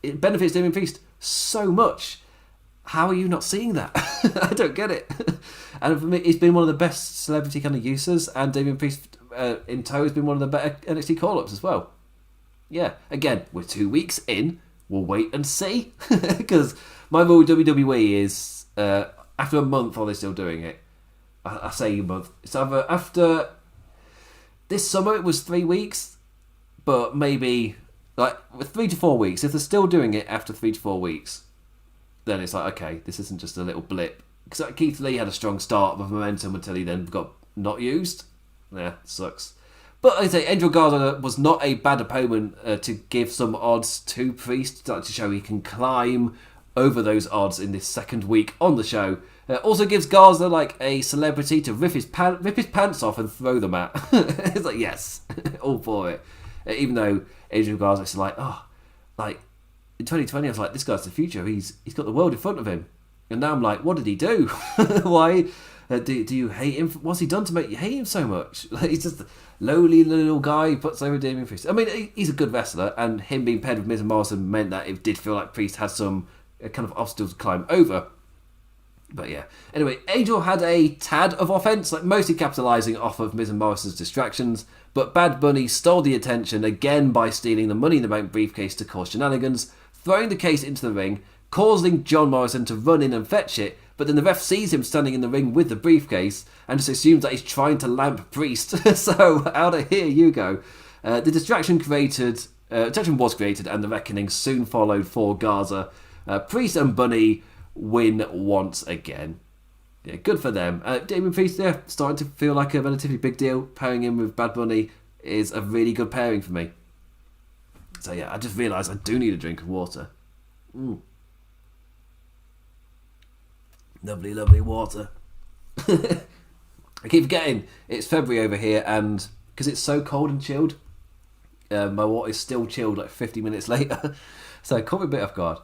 It benefits Damien Priest so much. How are you not seeing that? I don't get it. And for me, he's been one of the best celebrity kind of users, and Damien Priest in tow has been one of the better NXT call-ups as well. Yeah, again, we're 2 weeks in. We'll wait and see. Because my rule with WWE is after a month, are they still doing it? I say a month. It's either after this summer it was 3 weeks, but maybe 3 to 4 weeks. If they're still doing it after 3 to 4 weeks, then it's like, okay, this isn't just a little blip. Because Keith Lee had a strong start with momentum until he then got not used. Yeah, sucks. But I say Angel Garza was not a bad opponent to give some odds to Priest to show he can climb over those odds in this second week on the show. Also gives Garza a celebrity to rip his pants off and throw them at. It's like, yes, all for it. Even though Angel Garza is in 2020, I was like, this guy's the future. He's got the world in front of him. And now I'm like, what did he do? Why do you hate him? What's he done to make you hate him so much? He's just a lowly little guy who puts over Damien Priest. I mean, he's a good wrestler, and him being paired with Miz and Morrison meant that it did feel like Priest had some kind of obstacles to climb over. But yeah. Anyway, Angel had a tad of offense, mostly capitalizing off of Miz and Morrison's distractions, but Bad Bunny stole the attention again by stealing the Money in the Bank briefcase to cause shenanigans, throwing the case into the ring, causing John Morrison to run in and fetch it, but then the ref sees him standing in the ring with the briefcase and just assumes that he's trying to lamp Priest. So out of here you go. The distraction was created, and the reckoning soon followed for Garza. Priest and Bunny win once again. Yeah, good for them. Damien Priest, starting to feel like a relatively big deal. Pairing him with Bad Bunny is a really good pairing for me. So yeah, I just realised I do need a drink of water. Lovely, lovely water. I keep forgetting it's February over here, and because it's so cold and chilled, my water is still chilled 50 minutes later. So it caught me a bit off guard.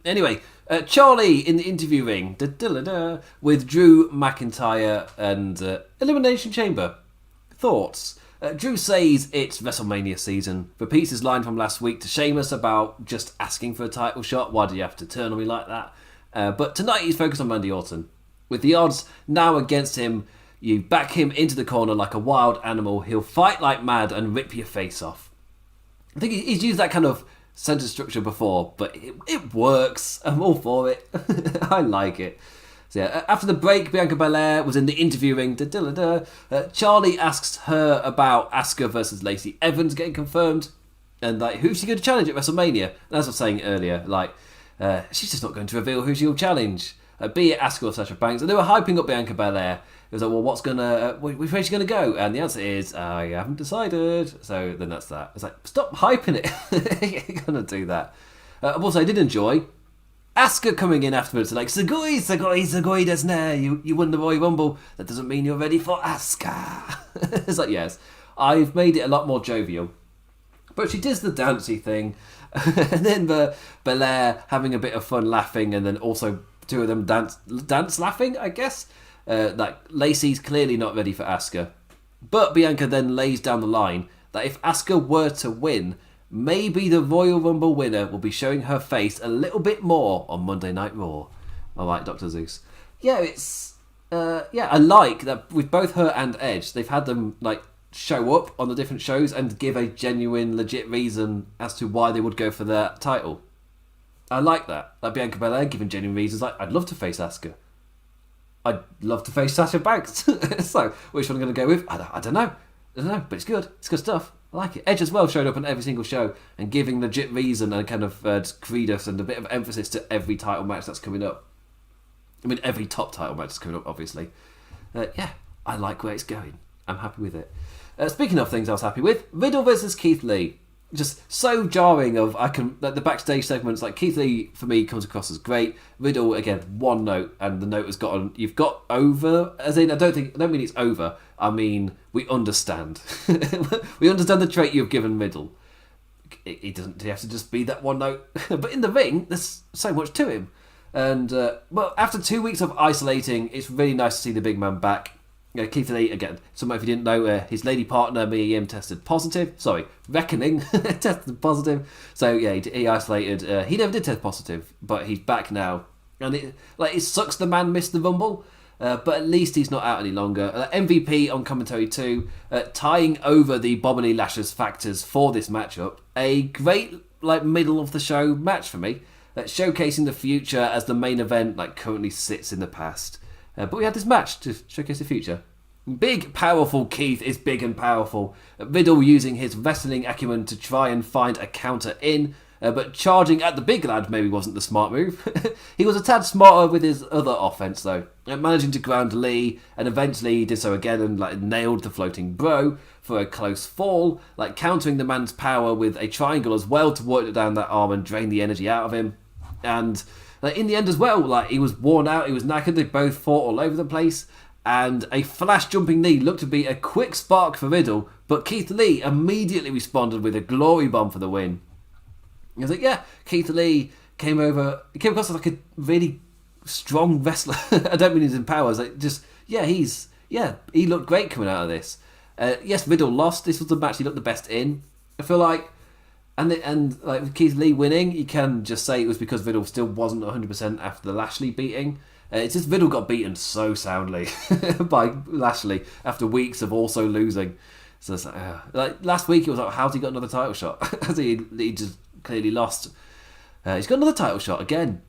Anyway, Charlie in the interview ring with Drew McIntyre and Elimination Chamber. Thoughts? Drew says it's WrestleMania season. Repeats his line from last week to Sheamus about just asking for a title shot. Why do you have to turn on me like that? But tonight he's focused on Randy Orton. With the odds now against him, you back him into the corner like a wild animal. He'll fight like mad and rip your face off. I think he's used that kind of sentence structure before, but it works. I'm all for it. I like it. So yeah, after the break, Bianca Belair was in the interview ring. Charlie asks her about Asuka versus Lacey Evans getting confirmed, and who's she going to challenge at WrestleMania? And as I was saying earlier, she's just not going to reveal who she'll challenge. Be it Asuka or Sasha Banks. And they were hyping up Bianca Belair. It was like, well, where's she going to go? And the answer is, I haven't decided. So then that's that. It's like, stop hyping it. You're going to do that. Also, I did enjoy Asuka coming in afterwards. Sugoi desu ne. You won the Royal Rumble. That doesn't mean you're ready for Asuka. It's like, yes, I've made it a lot more jovial. But she does the dancey thing. And then Belair having a bit of fun laughing, and then also two of them dance laughing, I guess. Lacey's clearly not ready for Asuka. But Bianca then lays down the line that if Asuka were to win, maybe the Royal Rumble winner will be showing her face a little bit more on Monday Night Raw. All right, Dr. Zeus. Yeah, I like that with both her and Edge, they've had them show up on the different shows and give a genuine, legit reason as to why they would go for their title. I like that. Like Bianca Belair giving genuine reasons. Like, I'd love to face Asuka. I'd love to face Sasha Banks. So, which one I'm going to go with? I don't know. But it's good. It's good stuff. I like it. Edge as well showed up on every single show and giving legit reason and kind of credence and a bit of emphasis to every title match that's coming up. I mean, every top title match that's coming up, obviously. Yeah, I like where it's going. I'm happy with it. Speaking of things I was happy with, Riddle versus Keith Lee. Just so jarring the backstage segments. Like, Keith Lee for me comes across as great. Riddle, again, one note, and the note has you've got over, as in I don't mean it's over, I mean we understand. We understand the trait you've given Riddle. He doesn't have to just be that one note. But in the ring, there's so much to him. And well, after 2 weeks of isolating, it's really nice to see the big man back. Keith Lee, again, if you didn't know, his lady partner, Mia Yim, tested positive. Sorry, Reckoning tested positive. So, yeah, he isolated. He never did test positive, but he's back now. And it sucks the man missed the Rumble, but at least he's not out any longer. MVP on commentary too, tying over the Bobby Lashley's factors for this matchup. A great, middle of the show match for me, showcasing the future as the main event, currently sits in the past. But we had this match to showcase the future. Big, powerful Keith is big and powerful. Riddle using his wrestling acumen to try and find a counter in, but charging at the big lad maybe wasn't the smart move. He was a tad smarter with his other offense though, managing to ground Lee, and eventually he did so again and nailed the floating bro for a close fall, countering the man's power with a triangle as well to water down that arm and drain the energy out of him. And in the end as well, he was worn out, he was knackered, they both fought all over the place, and a flash jumping knee looked to be a quick spark for Riddle, but Keith Lee immediately responded with a glory bomb for the win. I was Keith Lee came across as a really strong wrestler. I don't mean he's in powers, he looked great coming out of this. Yes, Riddle lost, this was the match he looked the best in. I feel like And with Keith Lee winning, you can just say it was because Riddle still wasn't 100% after the Lashley beating. It's just Riddle got beaten so soundly by Lashley after weeks of also losing. So it's last week it was how's he got another title shot? he just clearly lost. He's got another title shot again.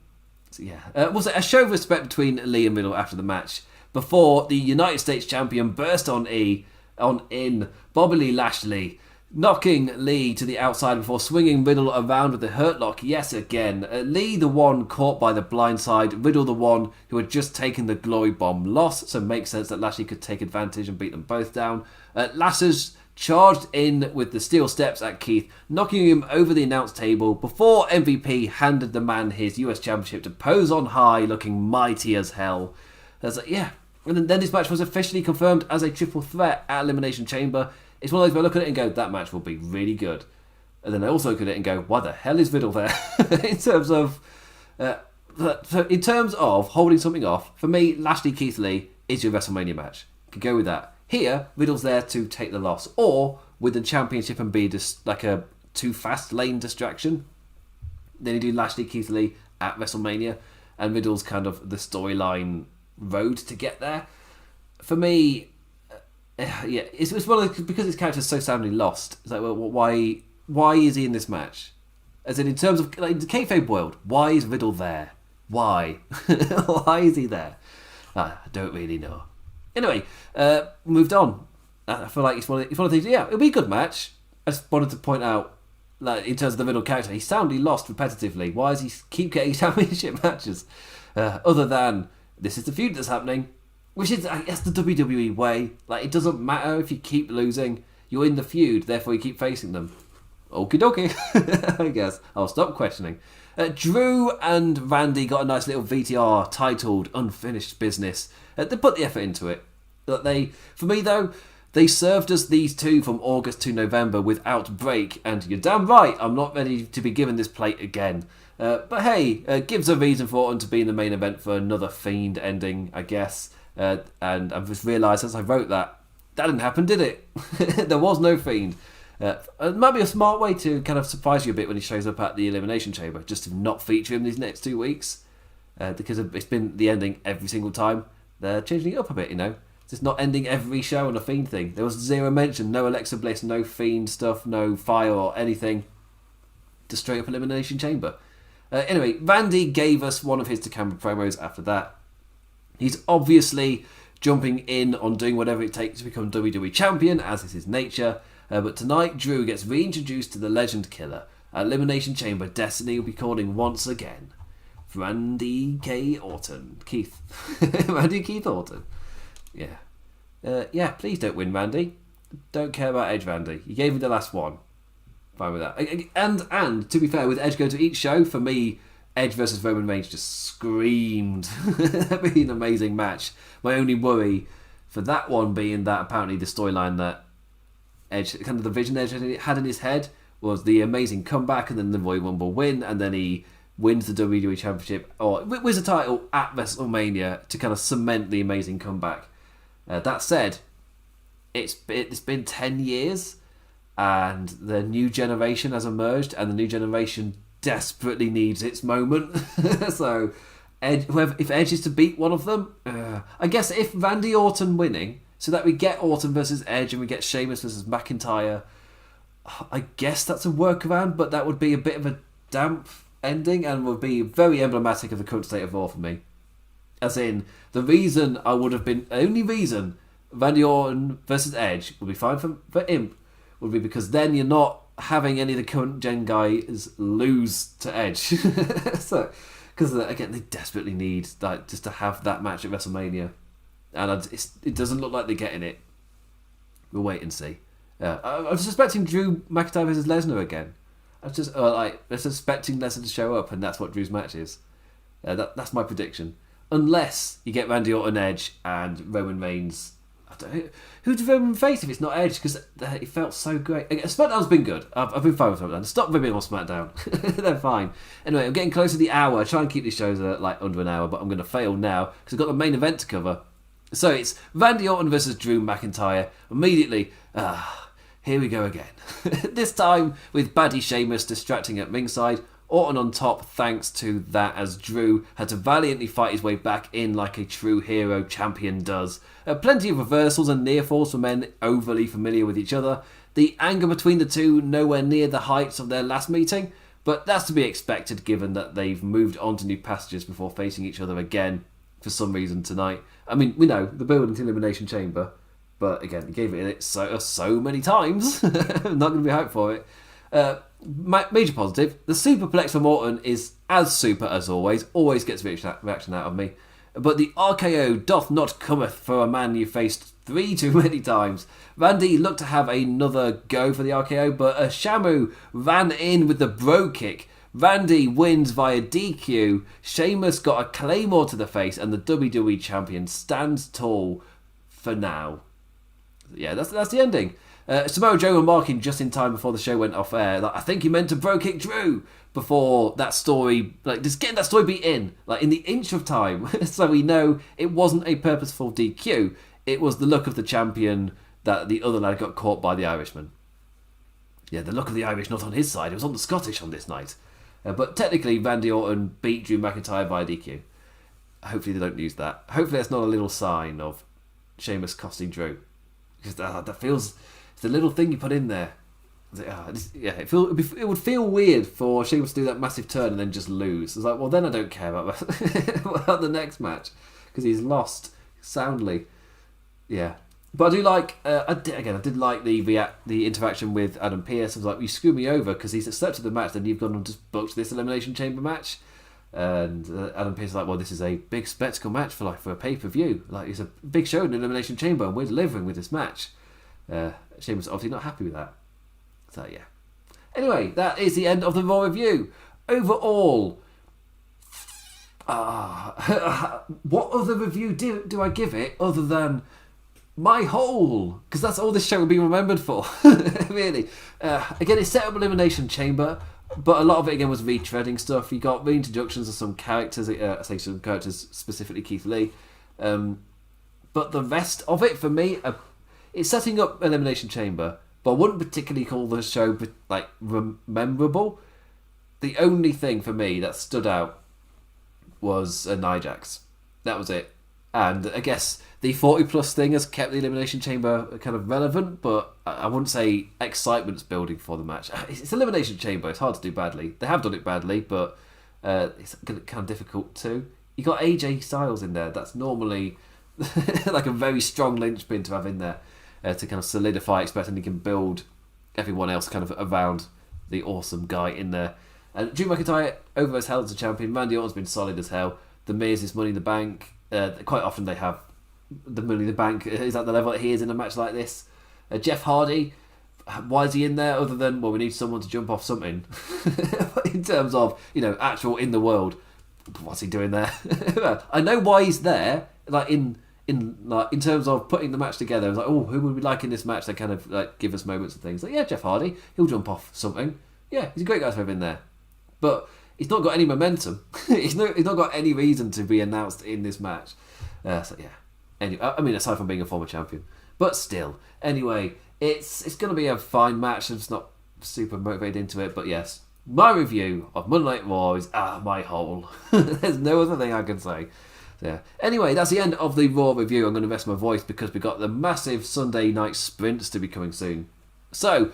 So was it a show of respect between Lee and Riddle after the match before the United States champion burst on in Bobby Lashley, knocking Lee to the outside before swinging Riddle around with the Hurt Lock yet again. Lee the one caught by the blind side, Riddle the one who had just taken the glory bomb loss, so it makes sense that Lashley could take advantage and beat them both down. Lashley charged in with the steel steps at Keith, knocking him over the announce table before MVP handed the man his US Championship to pose on high, looking mighty as hell. And then this match was officially confirmed as a triple threat at Elimination Chamber. It's one of those where I look at it and go, that match will be really good. And then I also look at it and go, why the hell is Riddle there? in terms of holding something off, for me, Lashley Keith Lee is your WrestleMania match. You could go with that. Here, Riddle's there to take the loss, or with the championship and be just a too fast lane distraction. Then you do Lashley Keith Lee at WrestleMania, and Riddle's kind of the storyline road to get there. For me, it's one of because his character's so soundly lost. It's why is he in this match? As in terms of the kayfabe world, why is Riddle there? Why? Why is he there? I don't really know. Anyway, moved on. I feel like it's one of the things. Yeah, it'll be a good match. I just wanted to point out, in terms of the Riddle character, he's soundly lost repetitively. Why does he keep getting championship matches? Other than this is the feud that's happening. Which is, I guess, the WWE way. It doesn't matter if you keep losing. You're in the feud, therefore you keep facing them. Okie dokie, I guess. I'll stop questioning. Drew and Randy got a nice little VTR titled Unfinished Business. They put the effort into it. For me, though, they served us these two from August to November without break. And you're damn right, I'm not ready to be given this plate again. But hey, gives a reason for Orton to be in the main event for another Fiend ending, I guess. And I've just realised as I wrote that didn't happen, did it? There was no Fiend. It might be a smart way to kind of surprise you a bit when he shows up at the Elimination Chamber, just to not feature him these next 2 weeks. Because it's been the ending every single time. They're changing it up a bit, It's just not ending every show on a Fiend thing. There was zero mention, no Alexa Bliss, no Fiend stuff, no Fire or anything. Just straight up Elimination Chamber. Anyway, Randy gave us one of his to-camera promos after that. He's obviously jumping in on doing whatever it takes to become WWE Champion, as is his nature. But tonight, Drew gets reintroduced to the Legend Killer. At Elimination Chamber, Destiny will be calling once again. Randy K. Orton. Keith. Randy Keith Orton. Yeah, please don't win, Randy. Don't care about Edge, Randy. You gave me the last one. Fine with that. And to be fair, with Edge going to each show, for me, Edge versus Roman Reigns just screamed. That'd be an amazing match. My only worry for that one being that apparently the storyline that Edge, kind of the vision Edge had in his head, was the amazing comeback and then the Royal Rumble win, and then he wins the WWE Championship or wins the title at WrestleMania to kind of cement the amazing comeback. That said, it's been 10 years and the new generation has emerged and the new generation desperately needs its moment. So if Edge is to beat one of them, I guess if Randy Orton winning, so that we get Orton versus Edge and we get Sheamus versus McIntyre, I guess that's a workaround, but that would be a bit of a damp ending and would be very emblematic of the current state of Raw for me. As in, the only reason Randy Orton versus Edge would be fine for Imp would be because then you're not having any of the current gen guys lose to Edge. So, because again, they desperately need just to have that match at WrestleMania, and it doesn't look like they're getting it. We'll wait and see. I'm suspecting Drew McIntyre versus Lesnar again. I'm suspecting Lesnar to show up, and that's what Drew's match is. That's my prediction. Unless you get Randy Orton Edge and Roman Reigns. Who's Roman face if it's not Edge? Because it felt so great. SmackDown's been good. I've been fine with SmackDown. Stop ribbing on SmackDown. They're fine. Anyway, I'm getting close to the hour. I try and keep these shows under an hour, but I'm going to fail now because I've got the main event to cover. So it's Randy Orton versus Drew McIntyre. Immediately, here we go again. This time with baddie Sheamus distracting at ringside. Orton on top thanks to that, as Drew had to valiantly fight his way back in like a true hero champion does. Plenty of reversals and near falls for men overly familiar with each other. The anger between the two nowhere near the heights of their last meeting, but that's to be expected given that they've moved on to new pastures before facing each other again for some reason tonight. I mean, we know the build into Elimination Chamber, but again, he gave it so many times. I'm not going to be hyped for it. Major positive, the superplex from Orton is as super as always gets reaction out of me. But the RKO doth not cometh for a man you faced 3 too many times. Randy looked to have another go for the RKO, but Shamu ran in with the bro kick. Randy wins via DQ. Sheamus got a claymore to the face, and the WWE Champion stands tall for now. Yeah, that's the ending. Samoa Joe remarking just in time before the show went off air, I think he meant to bro kick Drew before that story, just getting that story beat in the inch of time, so we know it wasn't a purposeful DQ. It was the look of the champion that the other lad got caught by the Irishman. Yeah, the look of the Irish not on his side, it was on the Scottish on this night. But technically, Randy Orton beat Drew McIntyre via DQ. Hopefully they don't use that. Hopefully that's not a little sign of Sheamus costing Drew. Because that feels... It's the little thing you put in there. It would feel weird for Sheamus to do that massive turn and then just lose. It's like, well, then I don't care about the next match because he's lost soundly. Yeah, but I do like. I did like the interaction with Adam Pearce. I was like, you screw me over because he's accepted the match, then you've gone and just booked this Elimination Chamber match. And Adam Pearce is like, well, this is a big spectacle match for a pay-per-view. It's a big show in the Elimination Chamber, and we're delivering with this match. Sheamus obviously not happy with that. So yeah. Anyway, that is the end of the Raw review. Overall, what other review do I give it other than my whole? Because that's all this show will be remembered for. Really. Again, it's set up Elimination Chamber, but a lot of it again was retreading stuff. You got reintroductions of some characters. I say some characters, specifically Keith Lee. But the rest of it for me. It's setting up Elimination Chamber, but I wouldn't particularly call the show memorable. The only thing for me that stood out was Nia Jax. That was it. And I guess the 40 plus thing has kept the Elimination Chamber kind of relevant, but I wouldn't say excitement's building for the match. It's Elimination Chamber, it's hard to do badly. They have done it badly, but It's kind of difficult too. You got AJ Styles in there. That's normally like a very strong linchpin to have in there to kind of solidify, especially you can build everyone else kind of around the awesome guy in there. Drew McIntyre over as hell as a champion. Randy Orton's been solid as hell. The Miz is Money in the Bank. Quite often they have the Money in the Bank is at the level that he is in a match like this. Jeff Hardy, why is he in there other than, well, we need someone to jump off something? In terms of, actual in the world, what's he doing there? I know why he's there, like in terms of putting the match together. I was like, oh, who would we like in this match? They kind of like give us moments and things. Like, yeah, Jeff Hardy, he'll jump off something. Yeah, he's a great guy to have in there. But he's not got any momentum. he's not got any reason to be announced in this match. So yeah. Anyway, I mean, aside from being a former champion, but still. Anyway, it's going to be a fine match. I'm just not super motivated into it, but yes, my review of Monday Night Raw is my hole. There's no other thing I can say. So, yeah. Anyway, that's the end of the Raw review. I'm going to rest my voice because we got the massive Sunday night sprints to be coming soon. So,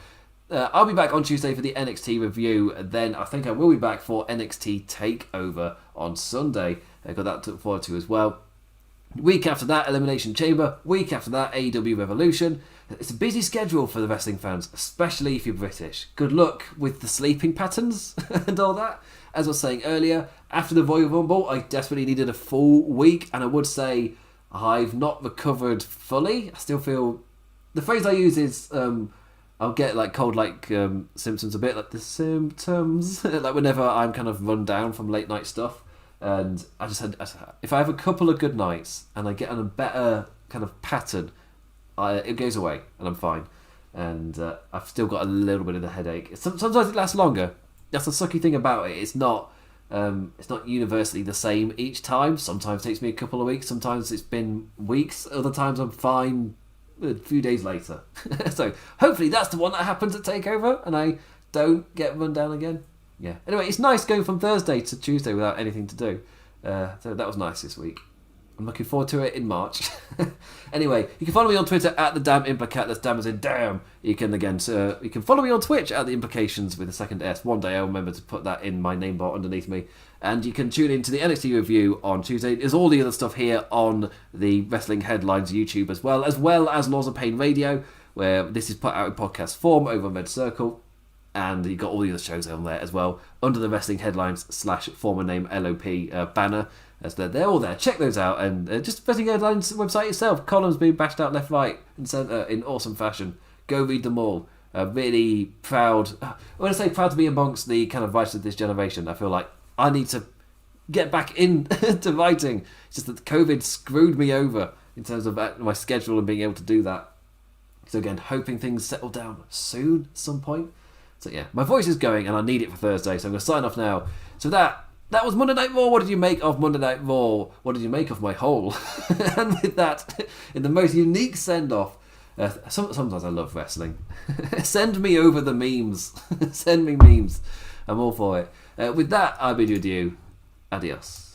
I'll be back on Tuesday for the NXT review. Then I think I will be back for NXT TakeOver on Sunday. I've got that to look forward to as well. Week after that, Elimination Chamber. Week after that, AEW Revolution. It's a busy schedule for the wrestling fans, especially if you're British. Good luck with the sleeping patterns and all that. As I was saying earlier, after the Royal Rumble, I desperately needed a full week, and I would say I've not recovered fully. I still feel... The phrase I use is... I'll get like cold like symptoms a bit, like the symptoms. Like whenever I'm kind of run down from late night stuff. And I just had, if I have a couple of good nights and I get on a better kind of pattern, it goes away and I'm fine. And I've still got a little bit of the headache. Sometimes it lasts longer. That's the sucky thing about it. It's not universally the same each time. Sometimes it takes me a couple of weeks. Sometimes it's been weeks. Other times I'm fine a few days later. So hopefully that's the one that happens at TakeOver and I don't get run down again. Yeah. Anyway, it's nice going from Thursday to Tuesday without anything to do. So that was nice this week. I'm looking forward to it in March. Anyway, you can follow me on Twitter at the Damn Implicat. That's damn as in damn. You can you can follow me on Twitch at the Implications with a second S. One day I'll remember to put that in my name bar underneath me. And you can tune into the NXT review on Tuesday. There's all the other stuff here on the Wrestling Headlines YouTube as well as Laws of Pain Radio, where this is put out in podcast form over on RedCircle. And you've got all the other shows on there as well under the Wrestling Headlines / former name LOP banner. As they're all there. Check those out. And just Wrestling Headlines website itself. Columns being bashed out left, right, and centre in awesome fashion. Go read them all. Really proud. I want to say proud to be amongst the kind of writers of this generation. I feel like I need to get back into writing. It's just that COVID screwed me over in terms of my schedule and being able to do that. So again, hoping things settle down soon at some point. So yeah, my voice is going and I need it for Thursday, so I'm going to sign off now. So that was Monday Night Raw. What did you make of Monday Night Raw? What did you make of my hole? And with that, in the most unique send-off, sometimes I love wrestling. Send me over the memes. Send me memes. I'm all for it. With that, I bid you adieu. Adios.